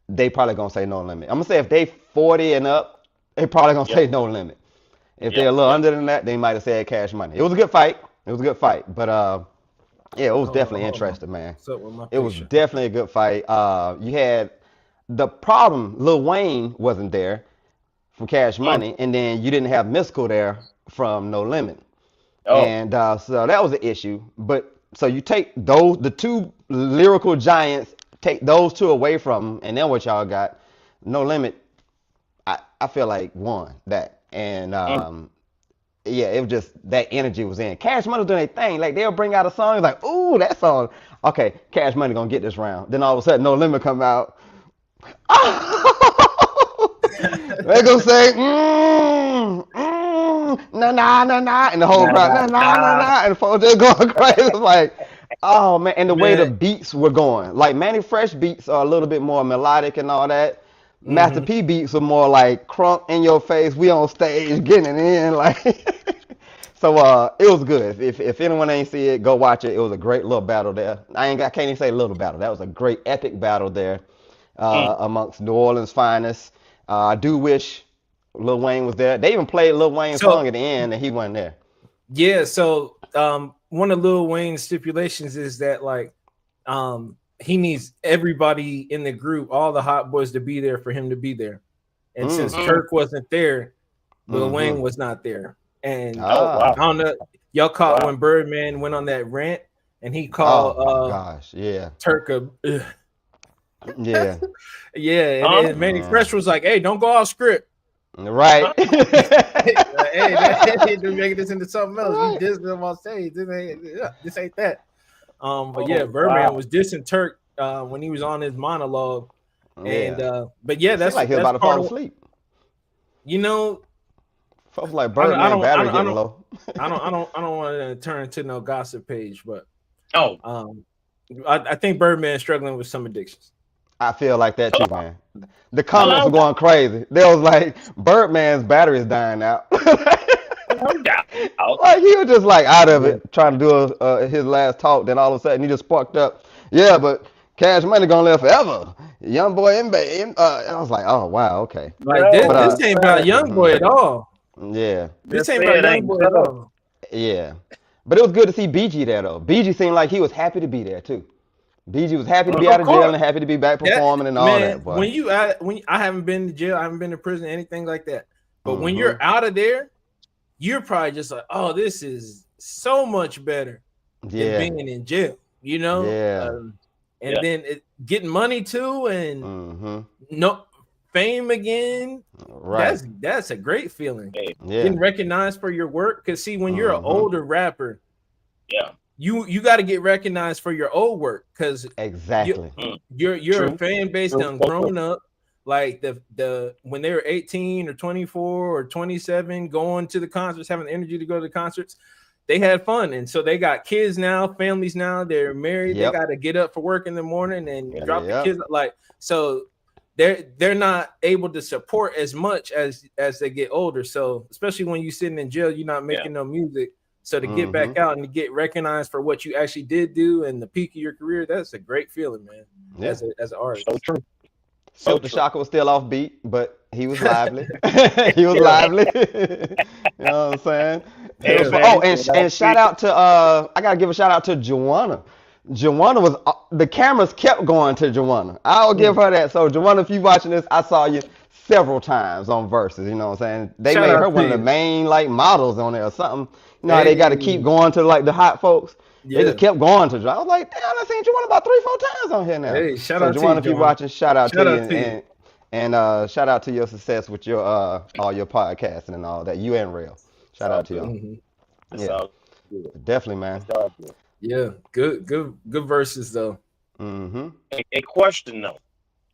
they probably going to say No Limit. I'm going to say if they 40 and up, they probably going to say No Limit. If they're a little under than that, they might have said Cash Money. It was a good fight. But, yeah, it was definitely interesting, man. It was definitely a good fight. You had the problem, Lil Wayne wasn't there from Cash Money, and then you didn't have Mystical there from No Limit. And so that was an issue. But so you take the two lyrical giants, take those two away from them, and then what y'all got, No Limit, I feel like won that. And yeah, it was just that energy was in. Cash Money was doing their thing. Like they'll bring out a song, it's like, ooh, that song. Okay, Cash Money gonna get this round. Then all of a sudden, No Limit come out. They gonna say, na na na na, and the whole crowd, na na na na, and the folks just going crazy. It's like, oh man, and the way the beats were going, like Manny Fresh beats are a little bit more melodic and all that. Master P beats are more like crunk in your face. We on stage getting it in, like. So it was good. If anyone ain't see it, go watch it. It was a great little battle there. I can't even say little battle. That was a great epic battle there. amongst New Orleans' finest. I do wish Lil Wayne was there. They even played Lil Wayne's So- song at the end, and he wasn't there. Yeah, so one of Lil Wayne's stipulations is that like he needs everybody in the group, all the hot boys, to be there for him to be there. And since Turk wasn't there, Lil Wayne was not there. And I don't know, y'all caught when Birdman went on that rant and he called Turk a yeah. yeah, and Manny Fresh was like, "Hey, don't go off script." Right. Hey, they're making this into something else. You dissed them on stage. This ain't that. But yeah, Birdman was dissing Turk when he was on his monologue. And but yeah, that's like he's about to fall asleep. You know, folks like Birdman battery getting low. I don't want to turn into no gossip page, but I think Birdman's struggling with some addictions. I feel like that too, man. The comments were going crazy. They was like, Birdman's battery is dying out. Like he was just like out of it, trying to do his last talk. Then all of a sudden he just sparked up. Yeah, but Cash Money gonna live forever. Young boy MB. I was like, oh wow, okay. Like this ain't about Young Boy at all. Yeah. This ain't about Young Boy at all. Yeah. But it was good to see BG there though. BG seemed like he was happy to be there too. BG was happy to be out of jail and happy to be back performing and all that. Boy. When I haven't been to jail, I haven't been to prison, anything like that. But when you're out of there, you're probably just like, oh, this is so much better than being in jail, you know? Yeah. Then getting money too, and no fame again. Right. That's a great feeling. Yeah. Getting recognized for your work. Because see, when you're an older rapper, yeah, you got to get recognized for your old work, because exactly you're a fan base done grown up. Like the when they were 18 or 24 or 27, going to the concerts, having the energy to go to the concerts, they had fun. And so they got kids now, families now, they're married, they got to get up for work in the morning and drop the kids. Like, so they're not able to support as much as they get older. So especially when you're sitting in jail, you're not making no music. So to get back out and to get recognized for what you actually did do and the peak of your career, that's a great feeling, man. As an artist. So true. So the Shaka was still off beat, but he was lively. He was lively. You know what I'm saying? And shout out to I gotta give a shout out to Joanna. Joanna was the cameras kept going to Joanna. I'll give her that. So Joanna, if you watching this, I saw you several times on Versus. You know what I'm saying? They made her one of the main like models on there or something. You know how they got to keep going to like the hot folks. They just kept going to Joanna. I was like, damn, I seen Joanna about 3-4 times on here now. Hey, shout out to Joanna, you, if you're watching, shout out to you. And shout out to your success with your all your podcasting and all that. You and Real. Shout out to you. Yeah, definitely, man. Yeah, good verses though. A question though.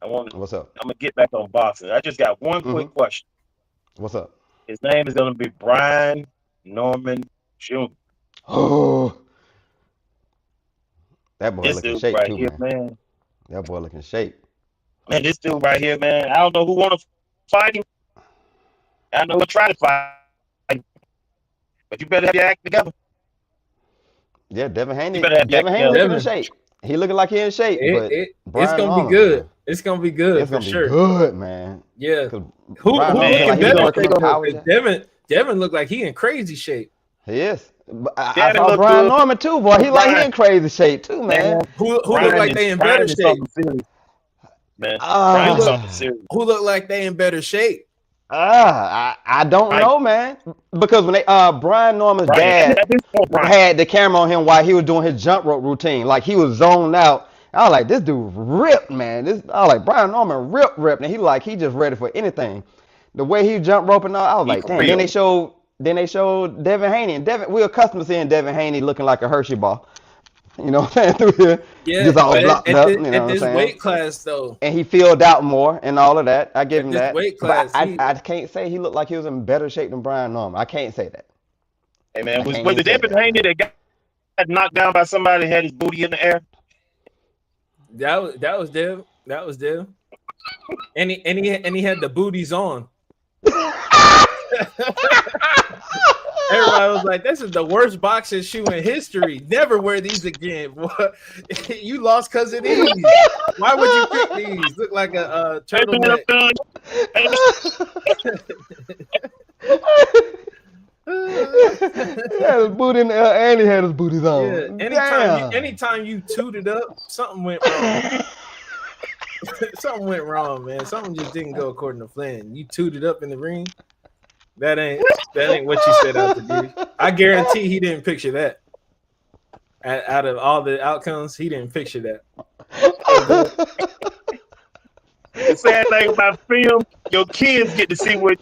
What's up? I'm gonna get back on boxing. I just got one quick question. What's up? His name is gonna be Brian Norman Jr. Oh, that boy looking shape right too, here, man. That boy looking shape. Man, this dude right here, man. I don't know who want to fight him. I know who try to fight him. But you better have your act together. Yeah, Devin Haney. Devin Haney looking in shape. He looking like he in shape. It's gonna be good. It's gonna be good for sure. Good, man. Yeah. Who looking better? Devin looked like he in crazy shape. He is. I saw Brian Norman too, boy. He like he in crazy shape too, man. Who look like they in better shape? Man, who look like they in better shape? I don't know, man. Because when they Brian Norman's dad had the camera on him while he was doing his jump rope routine, like he was zoned out. I was like, this dude ripped, man. I was like, Brian Norman ripped, and he just ready for anything. The way he jumped rope and all, I was like, damn. Then they showed Devin Haney, and we're accustomed to seeing Devin Haney looking like a Hershey ball. You know what I'm saying? Through here. Yeah, just all blocked up. You know at this weight class though. And he filled out more and all of that. I give him that. Weight class, but I can't say he looked like he was in better shape than Brian Norman. I can't say that. Hey man, was the Devin Haney that got knocked down by somebody and had his booty in the air? That was Dev. That was Dev. And he had the booties on. Everybody was like, "This is the worst boxing shoe in history. Never wear these again." Boy, you lost because of these. Why would you pick these? Look like a turtleneck. He had his booty in there, and he had his booties on. Yeah. Anytime you tooted up, something went wrong. Something went wrong, man. Something just didn't go according to plan. You tooted up in the ring. That ain't what you set out to do. I guarantee he didn't picture that. Out of all the outcomes, he didn't picture that. The sad thing about film, your kids get to see what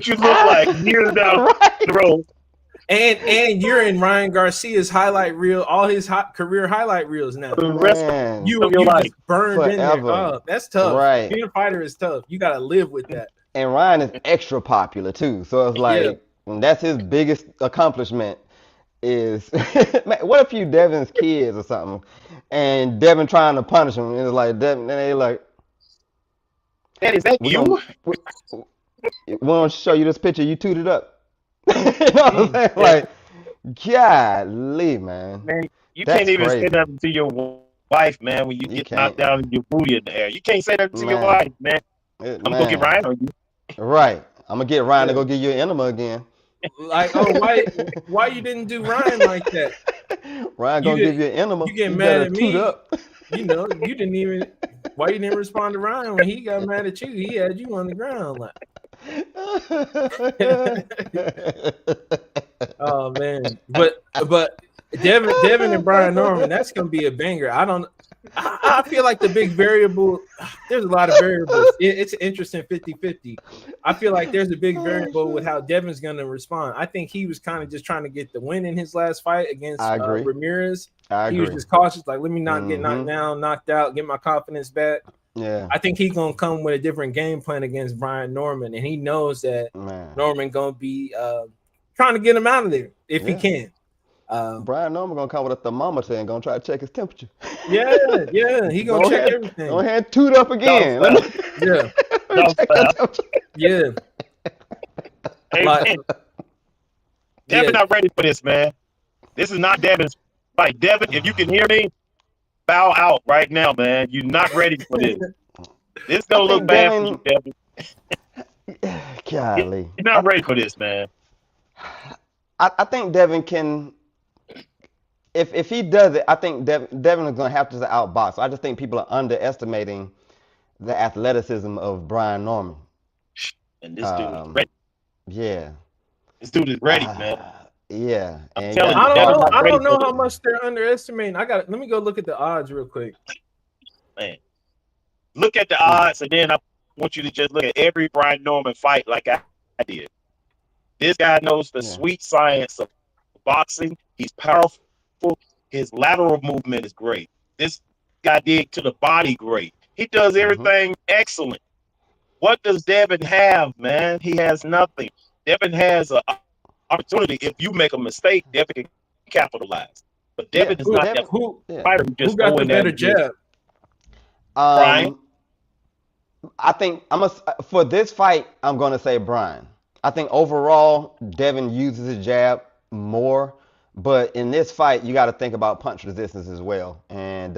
you look like years down the road. And you're in Ryan Garcia's highlight reel, all his career highlight reels now. The rest of You your life. just burned in there. Oh, that's tough. Right. Being a fighter is tough. You got to live with that. And Ryan is extra popular too, so it's like that's his biggest accomplishment. Is man, what if you Devin's kids or something, and Devin trying to punish him, and it's like Devin, and they like, Dad, is that you? We want to show you this picture. You tooted up. You know what I'm saying? Like, golly, man. Man, you That's can't even crazy. say that to your wife, man, when you get knocked down and your booty in the air. You can't say that to your wife, man. I'm gonna get Ryan on you. Right. I'm gonna get Ryan to go give you an enema again. Like, oh, why you didn't do Ryan like that? Ryan gonna give you an enema. You get mad at me. You know, you didn't even. Why you didn't respond to Ryan when he got mad at you? He had you on the ground. Like, oh man, but Devin and Brian Norman, that's gonna be a banger. I feel like the big variable. There's a lot of variables. It's an interesting 50-50. I feel like there's a big variable with how Devin's gonna respond. I think he was kind of just trying to get the win in his last fight against Ramirez. He was just cautious, like, let me not get knocked down, knocked out, get my confidence back. Yeah, I think he's gonna come with a different game plan against Brian Norman, and he knows that Norman gonna be trying to get him out of there if he can. Brian Norman gonna come with a thermometer and gonna try to check his temperature. Yeah, he gonna check everything. Go ahead, and toot up again. Yeah. Hey, man. Devin not ready for this, man. This is not Devin's fight. Devin, if you can hear me, bow out right now, man. You're not ready for this. This gonna look bad for you, Devin. Golly. You're not ready for this, man. I think Devin can. If he does it, I think Devin is going to have to outbox. I just think people are underestimating the athleticism of Brian Norman. And this dude is ready. Yeah. This dude is ready, man. Yeah. I'm telling you, I don't know how much they're underestimating. Let me go look at the odds real quick. Man. Look at the odds, and then I want you to just look at every Brian Norman fight like I did. This guy knows the sweet science of boxing. He's powerful. His lateral movement is great. This guy did to the body great. He does everything excellent. What does Devin have, man? He has nothing. Devin has an opportunity. If you make a mistake, Devin can capitalize. But Devin is not that fighter who just got the better jab. Brian? I think for this fight, I'm going to say Brian. I think overall, Devin uses his jab more. But in this fight, you got to think about punch resistance as well. And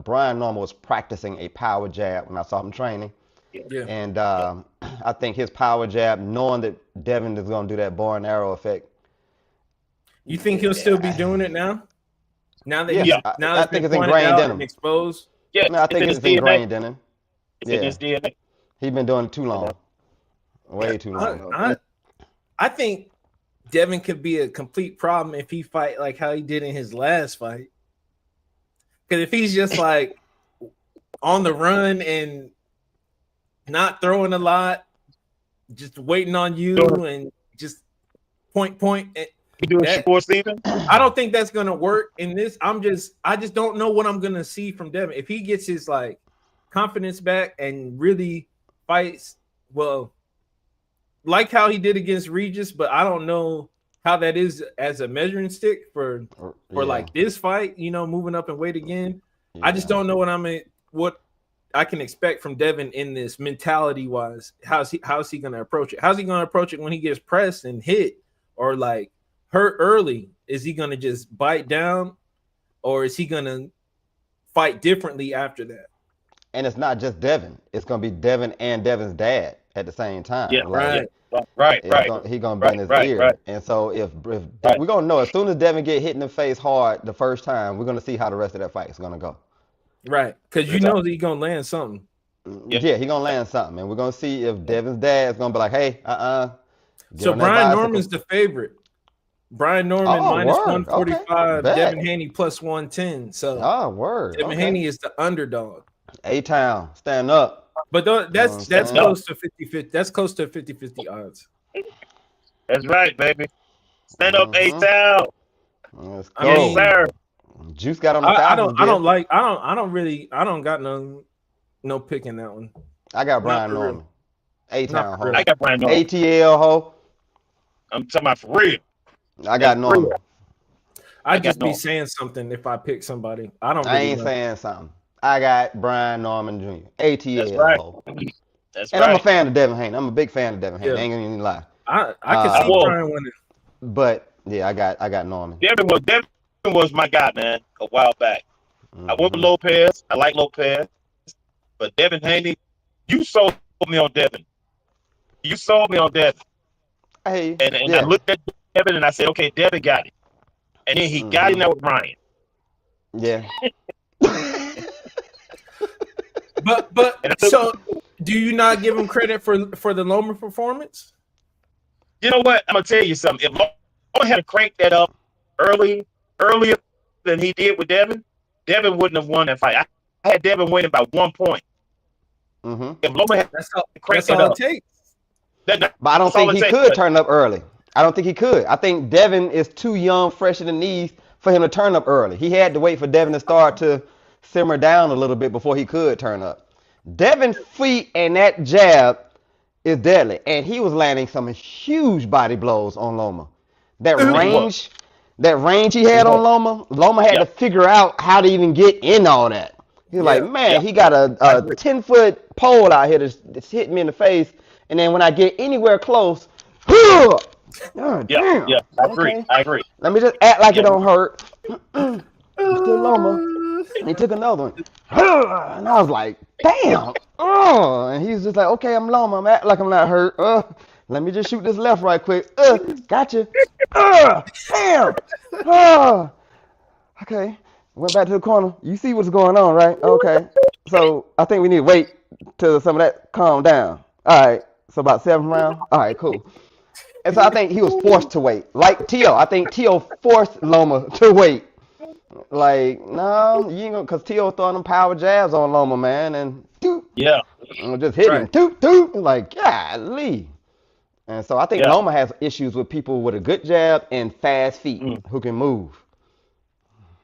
Brian Norman was practicing a power jab when I saw him training. Yeah. And I think his power jab, knowing that Devin is going to do that bow and arrow effect. You think he'll still be doing it now? Now that I think it's ingrained in him. Exposed. Yeah, no, I think it's ingrained in him. It's in his DNA. He's been doing it too long. Way too long. I think Devin could be a complete problem if he fight like how he did in his last fight. Because if he's just like on the run and not throwing a lot, just waiting on you and just point. I don't think that's gonna work in this. I just don't know what I'm gonna see from Devin. If he gets his like confidence back and really fights well, like how he did against Regis, but I don't know how that is as a measuring stick for like this fight, moving up in weight again. Yeah. I just don't know what I can expect from Devin in this mentality wise. How's he going to approach it? How's he going to approach it when he gets pressed and hit, or like hurt early, is he gonna just bite down, or is he gonna fight differently after that? And it's not just Devin. It's gonna be Devin and Devin's dad at the same Yeah, time. Right. He gonna be in his ear. And so if we're gonna know as soon as Devin get hit in the face hard the first time, we're gonna see how the rest of that fight is gonna go. Right, because you know that he's gonna land something. Yeah, he gonna land something, and we're gonna see if Devin's dad is gonna be like, "Hey, So Brian Norman's the favorite. Brian Norman minus 145, okay. Devin Haney plus 110. So word. Devin Haney is the underdog. A-Town, stand up. But that's close to 50-50. That's close to 50-50 odds. That's right, baby. Stand up, A-Town. Let's go. Yes, sir. Juice got on the I don't got no pick in that one. I got Brian Norman. A-Town ho. I got Brian Norman. ATL ho. I'm talking about for real. I got Norman. I'd just be saying something if I pick somebody. I ain't saying something. I got Brian Norman Jr. ATL That's right. ho. That's and I'm a fan of Devin Haney. I'm a big fan of Devin Haney. I ain't gonna even lie. I can see Brian winning. But yeah, I got Norman. Devin was my guy, man, a while back. I went with Lopez. I like Lopez. But Devin Haney, you sold me on Devin. You sold me on Devin. Hey, and I looked at Devin and I said, okay, Devin got it. And then he got in there with Ryan. Yeah. But so do you not give him credit for the Loma performance? You know what? I'm gonna tell you something. If Loma had cranked that up earlier than he did with Devin, Devin wouldn't have won that fight. I had Devin winning by 1 point. If Loma had cranked that up, it takes. But I don't think he could turn up early. I don't think he could. I think Devin is too young, fresh in the knees for him to turn up early. He had to wait for Devin to start to simmer down a little bit before he could turn up. Devin's feet and that jab is deadly, and he was landing some huge body blows on Loma. That range he had on Loma had to figure out how to even get in all that. He's like, man, he got a 10-foot pole out here that's hitting me in the face, and then when I get anywhere close, I agree. Let me just act like it don't hurt. Still Loma. And he took another one. And I was like, damn. And he's just like, okay, I'm Loma. I'm acting like I'm not hurt. Let me just shoot this left right quick. Gotcha. Damn. Okay. Went back to the corner. You see what's going on, right? Okay. So I think we need to wait till some of that calm down. All right. So about 7th round. All right, cool. And so I think he was forced to wait. Like Tio. I think Tio forced Loma to wait. Like, no, you ain't gonna, cause Tio throwing them power jabs on Loma, man, and just hit him, like, golly. And so I think Loma has issues with people with a good jab and fast feet who can move.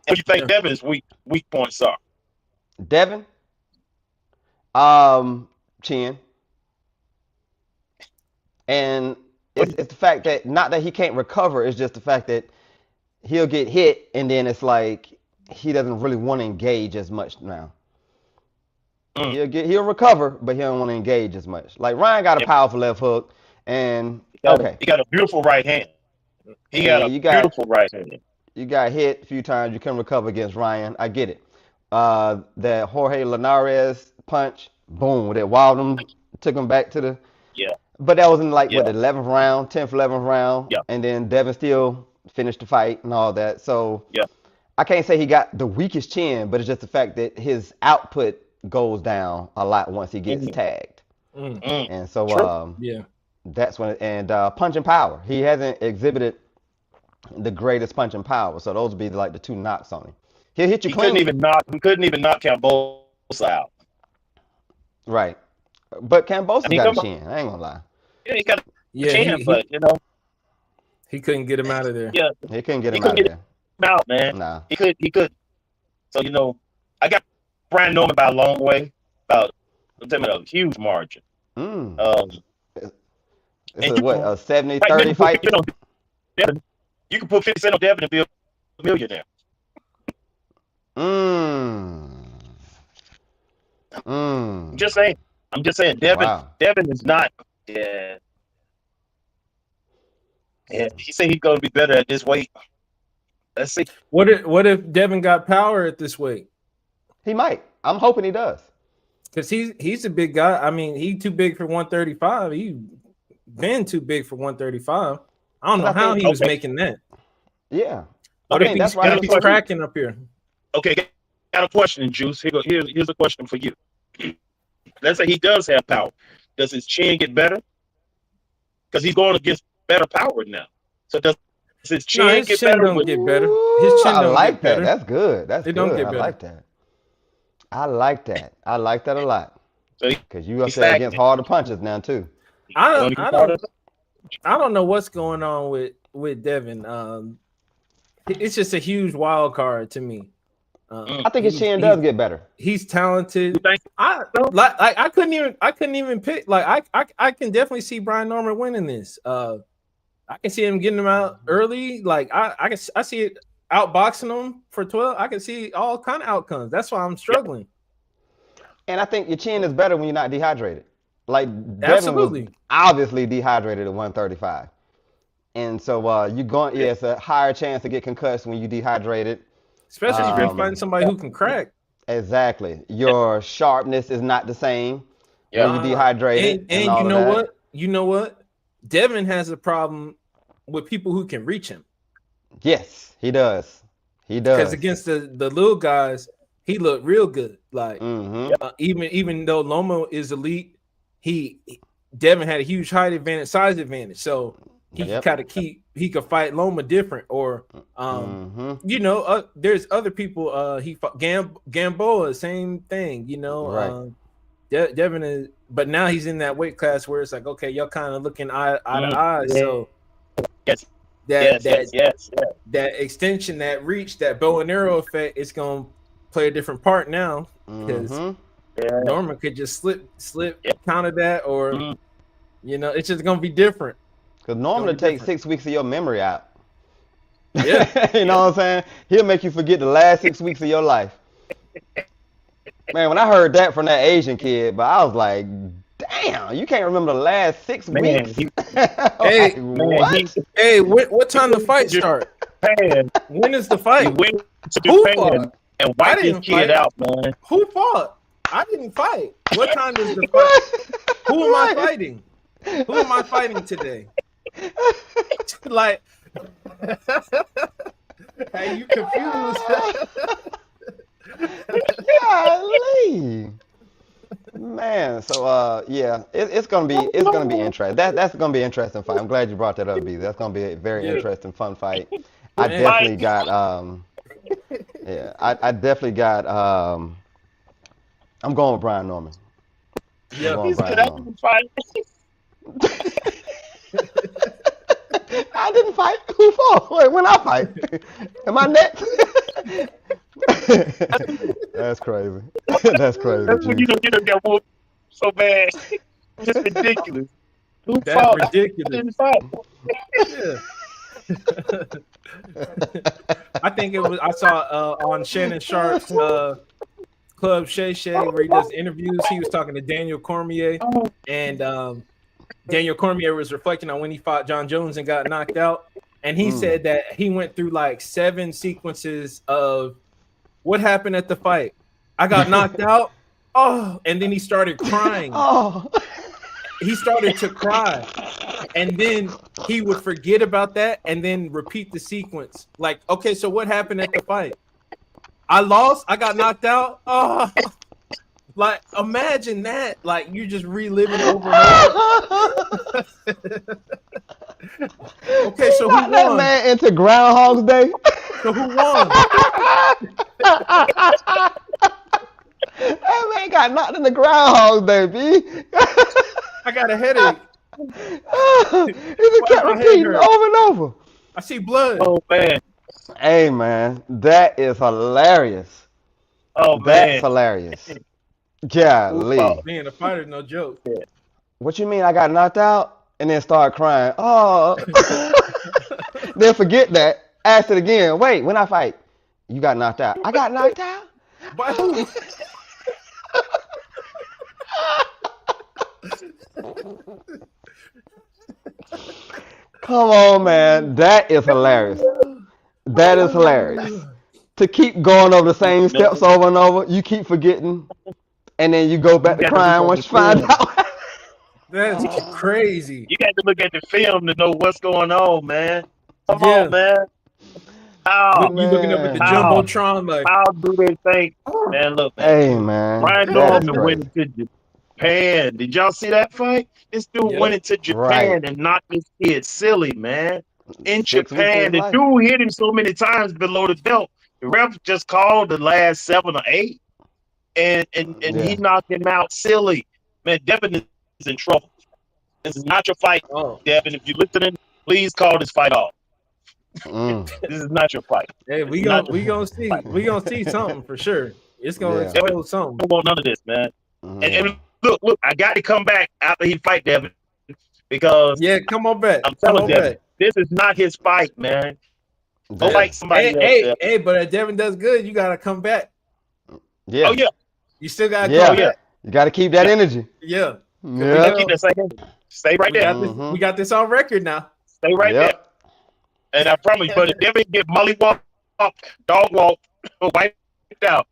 What do you think Devin's weak points are? Devin, chin, and it's the fact that not that he can't recover, it's just the fact that he'll get hit, and then it's like he doesn't really want to engage as much now. He'll recover, but he don't want to engage as much. Like Ryan got a powerful left hook, and he got a beautiful right hand. Beautiful right hand. You got hit a few times. You can recover against Ryan. I get it. That Jorge Linares punch, boom, that wilded him, took him back to the. Yeah. But that was in like the 11th round, 10th, 11th round, and then Devin still finished the fight and all that. So I can't say he got the weakest chin, but it's just the fact that his output goes down a lot once he gets tagged. And so that's when punching power. He hasn't exhibited the greatest punching power. So those would be like the two knocks on him. He'll hit you clean. He couldn't even knock Cambosa out. Right. But Cambosa got a chin. I ain't gonna lie. Yeah, he got a chin, but he couldn't get him out of there. Yeah, he couldn't get him out of there. Out, man. Nah. He could. So I got Brian Norman by a long way, about a huge margin. It's a 70-30 fight? You can put 50 cents on Devin and be a millionaire. I'm just saying. Devin is not. Yeah. Yeah, he said he's gonna be better at this weight. Let's see. What if Devin got power at this weight? He might. I'm hoping he does. Because he's a big guy. I mean, he too big for 135. He been too big for 135. I don't know how he was making that. Yeah. What if he's cracking up here? Okay, got a question, Juice. Here's a question for you. Let's say he does have power. Does his chin get better? Because he's going against better power now. So does his chin get better? Don't get better. His chin don't like get that. better. That's good. That's it good. Don't get better. I like that. I like that. I like that a lot. Because you up there stagnant. against harder punches now too. I don't know what's going on with Devin. It's just a huge wild card to me. I think his chin does get better. He's talented. I couldn't even pick. Like I can definitely see Brian Norman winning this. I can see him getting him out early. Like I see it outboxing him for 12. I can see all kind of outcomes. That's why I'm struggling. And I think your chin is better when you're not dehydrated. Like Devin was obviously dehydrated at 135. And so it's a higher chance to get concussed when you dehydrated. Especially if you're fighting somebody who can crack. Exactly. Your sharpness is not the same when you're dehydrated. And you know what? Devin has a problem with people who can reach him. Yes, he does. He does. Because against the little guys, he looked real good. Like even though Loma is elite, Devin had a huge height advantage, size advantage. So he he could fight Loma different. Or there's other people. He fought Gamboa, same thing. Right. Devin is, but now he's in that weight class where it's like, okay, y'all kind of looking eye to eye. So that extension, that reach, that bow and arrow effect is going to play a different part now because Norman could just slip counter that, or it's just going to be different. Because Norman will take 6 weeks of your memory out. Yeah, you know what I'm saying? He'll make you forget the last 6 weeks of your life. Man, when I heard that from that Asian kid, but I was like, damn, you can't remember the last 6 weeks. What time the fight start? When is the fight? Who fought? And wipe this kid out, man. Who fought? I didn't fight. What time is the fight? Who am I fighting? Who am I fighting today? Like, are you confused? Golly. Man, so it's gonna be interesting. That's gonna be an interesting fight. I'm glad you brought that up, B. That's gonna be a very interesting, fun fight. I definitely got I'm going with Brian Norman. Yeah, he's good at the fight. I didn't fight. Who fought? Wait, when I fight? Am I next? That's crazy. That's crazy. That's when you don't get whooped so bad. Just ridiculous. Who That's fought? ridiculous. I didn't fight. I think it was. I saw on Shannon Sharp's Club Shay Shay where he does interviews. He was talking to Daniel Cormier, and Daniel Cormier was reflecting on when he fought John Jones and got knocked out, and he said that he went through like 7 sequences of what happened at the fight. I got knocked out. Oh, and then he started crying. Oh. He started to cry, and then he would forget about that and then repeat the sequence. Like, okay, so what happened at the fight? I lost. I got knocked out. Oh, like imagine that. Like you just reliving over and over. Okay, so who won? That man into Groundhog's Day. So who won? That man got knocked in the Groundhog's Day, B. I got a headache. He just kept repeating over and over. I see blood. Oh man. Hey man, that is hilarious. Oh That's hilarious. Golly. Being a fighter is no joke. What you mean I got knocked out and then start crying? Oh. Then forget that. Ask it again. Wait, when I fight, you got knocked out. I got knocked out? By who? Come on, man. That is hilarious. That is hilarious. To keep going over the same steps over and over, you keep forgetting, and then you go back to crying once you find out. That's crazy. You got to look at the film to know what's going on, man. Come Yeah. on, man. How? You looking up at the How? jumbotron like? How do they think? Man, look, man. Hey, man. Brian Norman went to Japan. Did y'all see that fight? This dude went into Japan and knocked this kid silly, man. In Japan, the dude hit him so many times below the belt. The ref just called the last 7 or 8, and he knocked him out silly. Man, Devin is in trouble. This is not your fight, Devin. If you're listening, please call this fight off. This is not your fight. Hey, we gonna see something for sure. It's gonna expose something. I don't want none of this, man. And look, I got to come back after he fight Devin because come on back. I'm telling Devin, this is not his fight, man. Go like somebody else. Hey, but if Devin does good, you gotta come back. Yeah. Oh yeah. You still gotta come back. You gotta keep that energy. Yeah. We gotta keep that same energy. Stay right there. We got this on record now. Stay right there. And I promise, but if Devin get mollywop, dog walk, wiped out,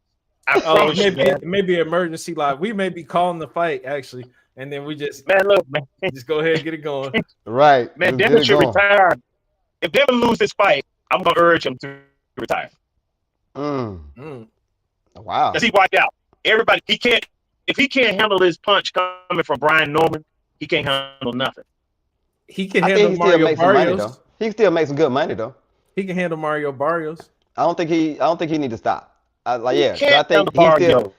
I promise maybe emergency live. We may be calling the fight actually, and then we just just go ahead and get it going. Right, man. Devin should retire. If Devin loses this fight, I'm gonna urge him to retire. Wow, because he wiped out everybody. He can't. If he can't handle this punch coming from Brian Norman, he can't handle nothing. He can handle Mario Barrios. He can still make some good money though. He can handle Mario Barrios. I don't think he need to stop. I think he still.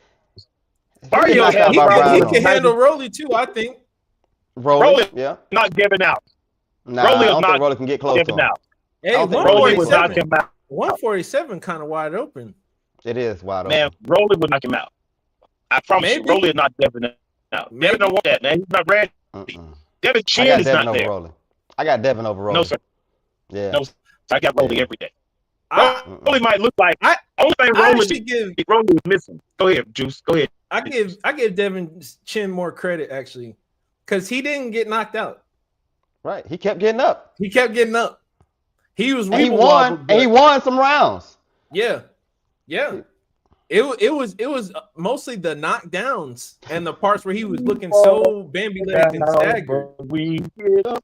Barrios, he can handle Rolly too. I think. Rolly, not giving out. Nah, I don't think Rolly can get close to him. Out. Hey, Rolly would knock him out. 147 kind of wide open. It is wide open. Man, Rolly would knock him out. I promise you, Rolly is not Devin out. Devin don't want that, man. He's not ready. Devin Chin is not there. Rolly. I got Devin over Rolly. No, sir. Yeah. No, I got Rolly every day. Rolly might look like only thing Rolly is missing. Go ahead, Juice. Go ahead. I give Devin Chin more credit actually, because he didn't get knocked out. Right. He kept getting up. He kept getting up. He was. And he won. And he won some rounds. Yeah. Yeah. It was mostly the knockdowns and the parts where he was looking so Bambi-legged and staggered. We get up.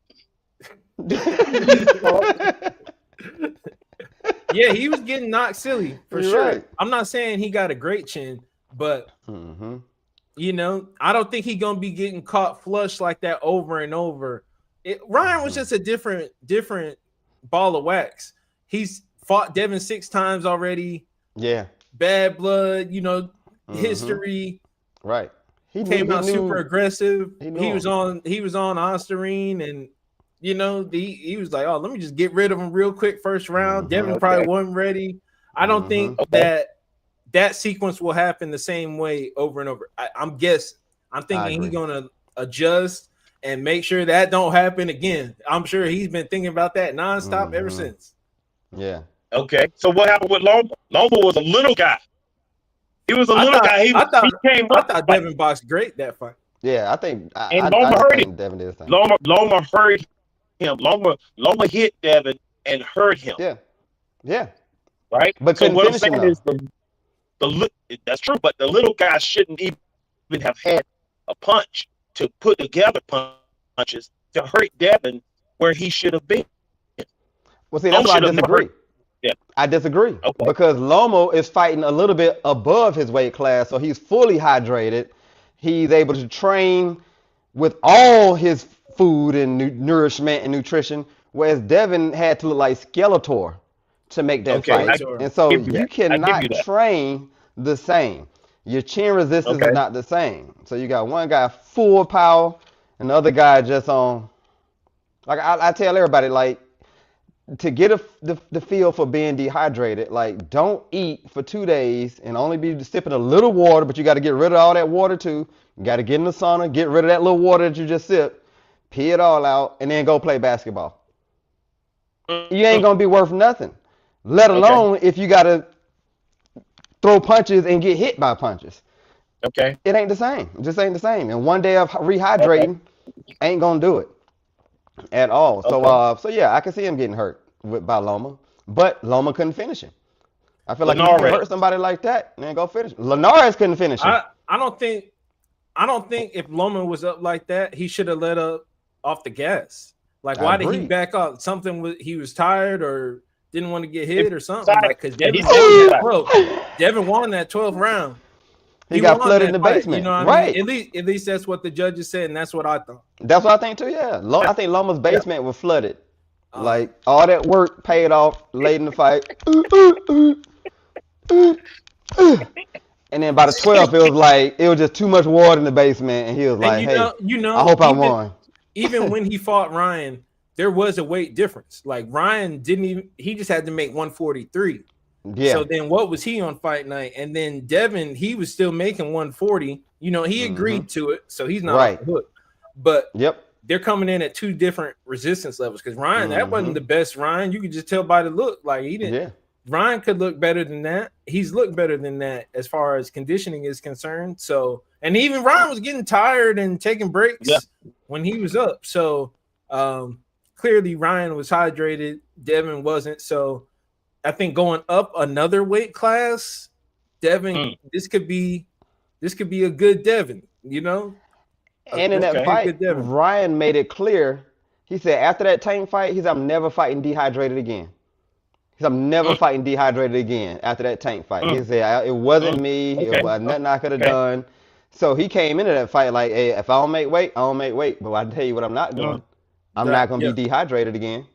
Yeah, he was getting knocked silly for sure. Right. I'm not saying he got a great chin, but you know, I don't think he's gonna be getting caught flush like that over and over. Ryan was just a different ball of wax. He's fought Devin 6 times already. Yeah. Bad blood, you know, history. Right. He came out super aggressive. He was on Osterine, and you know, he was like, oh, let me just get rid of him real quick first round. Devin probably wasn't ready. I don't think that sequence will happen the same way over and over. I'm thinking he's gonna adjust and make sure that don't happen again. I'm sure he's been thinking about that nonstop ever since. Yeah. Okay. So what happened with Loma? Loma was a little guy. He was a little guy. He came up. I thought Devin boxed great that fight. Yeah, I think Loma hurt him. Devin did his thing. Loma hurt him. Loma hit Devin and hurt him. Yeah. Yeah. Right? But so what I'm saying is that's true, but the little guy shouldn't even have had a punch to put together punches to hurt Devin where he should have been. Well, see, that's why I disagree. Yeah. I disagree. Okay. Because Lomo is fighting a little bit above his weight class, so he's fully hydrated. He's able to train with all his food and nourishment and nutrition, whereas Devin had to look like Skeletor to make that fight. And so you cannot train the same. Your chin resistance is not the same. So you got one guy full power and the other guy just on. Like I tell everybody, like, to get the feel for being dehydrated, like, don't eat for 2 days and only be sipping a little water, but you got to get rid of all that water too. You got to get in the sauna, get rid of that little water that you just sip, pee it all out, and then go play basketball. You ain't going to be worth nothing, let alone if you got to throw punches and get hit by punches. Okay. It ain't the same. It just ain't the same. And one day of rehydrating ain't going to do it. at all. So Okay. so yeah, I can see him getting hurt by Loma, but Loma couldn't finish him. I feel like if you hurt Linares. somebody like that, man, go finish him. Linares couldn't finish him. I don't think if Loman was up like that, he should have let up off the gas. Like, I why did he agree. back up? Something was he was tired or didn't want to get hit or something. Sorry. Like, because Yeah, Devin he's won that tired. 12. Devin won that 12th round. He got won flooded that in the fight, basement. You know what Right. I mean? At least that's what the judges said, and that's what I thought. That's what I think too. Yeah, I think Loma's basement was flooded. Oh. Like all that work paid off late in the fight. And then by the 12th, it was just too much water in the basement, and he was like, "Hey, I hope I won." Even when he fought Ryan, there was a weight difference. Like Ryan he just had to make 143. Yeah. So then what was he on fight night? And then Devin, he was still making 140. You know, he agreed to it, so he's not off the hook. But they're coming in at two different resistance levels because Ryan, that wasn't the best Ryan. You could just tell by the look. Like he didn't. Yeah. Ryan could look better than that. He's looked better than that as far as conditioning is concerned. So, and even Ryan was getting tired and taking breaks when he was up. So, clearly Ryan was hydrated. Devin wasn't. So, I think going up another weight class, Devin, this could be a good Devin, you know? And in that fight, Ryan made it clear. He said after that Tank fight, he said, "I'm never fighting dehydrated again." He said, "I'm never fighting dehydrated again after that Tank fight." He said, "It wasn't me. It was nothing I could have done." So he came into that fight like, "Hey, if I don't make weight, I don't make weight. But I tell you what I'm not doing. I'm not going to be dehydrated again."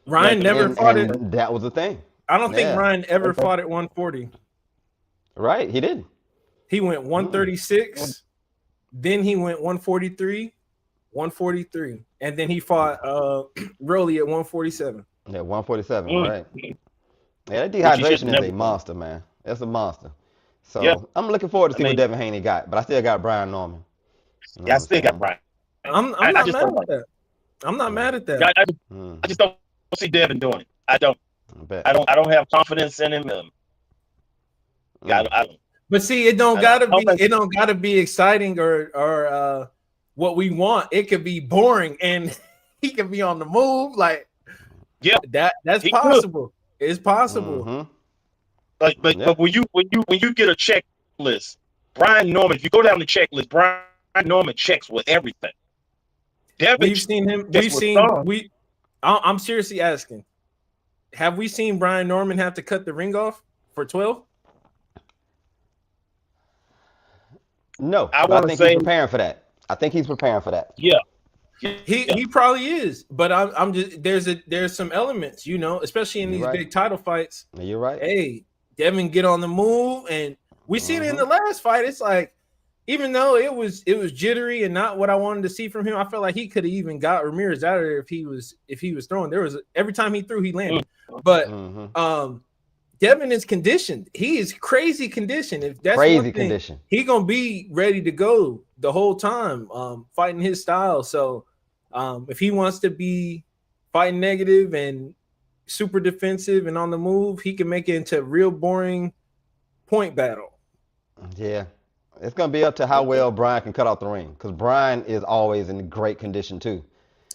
Ryan never fought it. That was the thing. I don't think Ryan ever fought at 140. Right, he didn't. He went 136, then he went 143, 143, and then he fought Rolly at 147. Yeah, 147, right. Yeah, that dehydration is a monster, man. That's a monster. So I'm looking forward to see what Devin Haney got, but I still got Brian Norman. You know I still got Brian. I'm not mad at that. I'm not mad at that. I just don't see Devin doing it. I don't have confidence in him. But see, it don't gotta be exciting or what we want. It could be boring and he could be on the move. Like that's possible. It's possible. But when you get a checklist, Brian Norman, if you go down the checklist, Brian Norman checks with everything. We've seen him. I'm seriously asking. Have we seen Brian Norman have to cut the ring off for 12? No, I think he's preparing for that. I think he's preparing for that. Yeah. He probably is, but I'm just there's some elements, you know, especially in these big title fights. You're right. Hey, Devin get on the move, and we seen it in the last fight. It's like, even though it was jittery and not what I wanted to see from him, I felt like he could have even got Ramirez out of there if he was throwing. There was every time he threw, he landed. But Devin is conditioned. He is crazy conditioned. If that's crazy condition, he gonna be ready to go the whole time, fighting his style. So if he wants to be fighting negative and super defensive and on the move, he can make it into a real boring point battle. Yeah. It's going to be up to how well Brian can cut off the ring, because Brian is always in great condition too.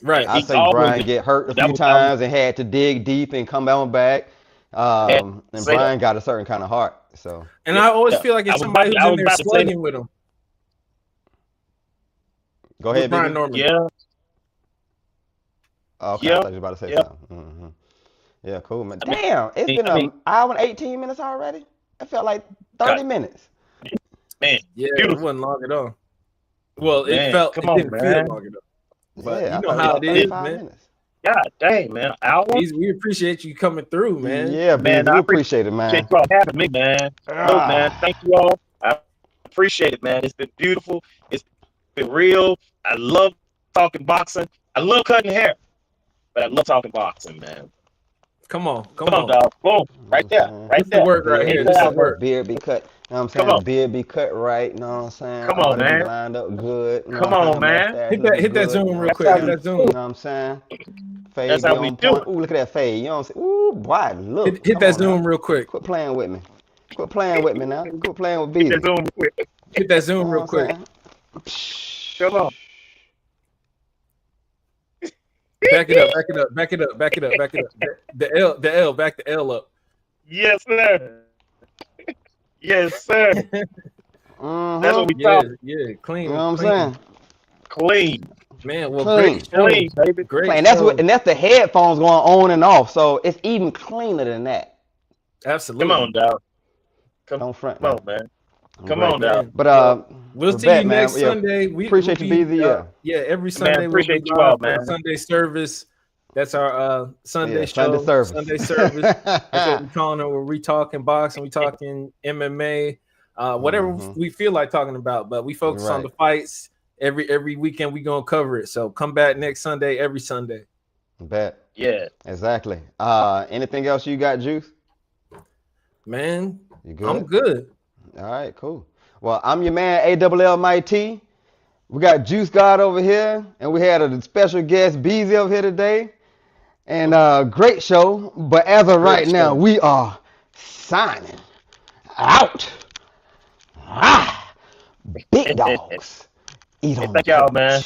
Right. I say Brian get hurt a few times and had to dig deep and come back. And Brian got a certain kind of heart. So. And I always feel like it's somebody who's in there slugging with him. Go ahead, Brian Norman. Yeah. Okay, I thought you were about to say something. Yeah, cool, man. Damn, it's been an hour and 18 minutes already. It felt like 30 minutes. Man, yeah, it wasn't long at all. Well, it didn't feel long enough. But you know how it is, man. Minutes. God dang, man. We appreciate you coming through, man. Yeah, man. I appreciate it, man. Appreciate y'all having me, man. Look, man, thank you all. I appreciate it, man. It's been beautiful. It's been real. I love talking boxing. I love cutting hair, but I love talking boxing, man. Come on, dog. Boom. Right there. Right there. The work right here. This is work. Beard be cut. You know what I'm saying? Beard be cut right. You know what I'm saying? Come on, man. Lined up good. Come on, man. Hit that zoom real quick. Hit that zoom. You know what I'm saying? Fade. That's how we do it. Ooh, look at that fade. You know what I'm saying? Ooh, boy, look. Hit that zoom real quick. Quit playing with me. Quit playing with me now. Quit playing with Beard. Hit that zoom real quick. Come on. Back it up, back it up, back it up, back it up, back it up. The L, back the L up. Yes, sir. Yes, sir. That's what we Yeah, talk. yeah, clean. You know what I'm clean. saying? Clean. Man, well, Clean. great show. Clean, baby. Great And that's show. what, and that's the headphones going on and off, so it's even cleaner than that. Absolutely. Come on, dog. Don't front. Come on, man. Come Great. on, dog. But we'll we're see back, you man. next Yeah. Sunday. Appreciate you being here. Yeah, every Sunday appreciate we'll you all, live for man. Sunday service. That's our Sunday Yeah, show. Sunday service. Sunday service. That's what we're calling it. Where we talking boxing, we talking MMA, whatever we feel like talking about. But we focus on the fights. Every weekend we gonna cover it. So come back next Sunday, every Sunday. Bet. Yeah. Exactly. Anything else you got, Juice? Man, You good? I'm good. All right, cool. Well, I'm your man, ALL Mike T. We got Juice God over here, and we had a special guest, Beezy, over here today. And great show. But as of right now, we are signing out. Big dogs. Eat on Thank y'all, man.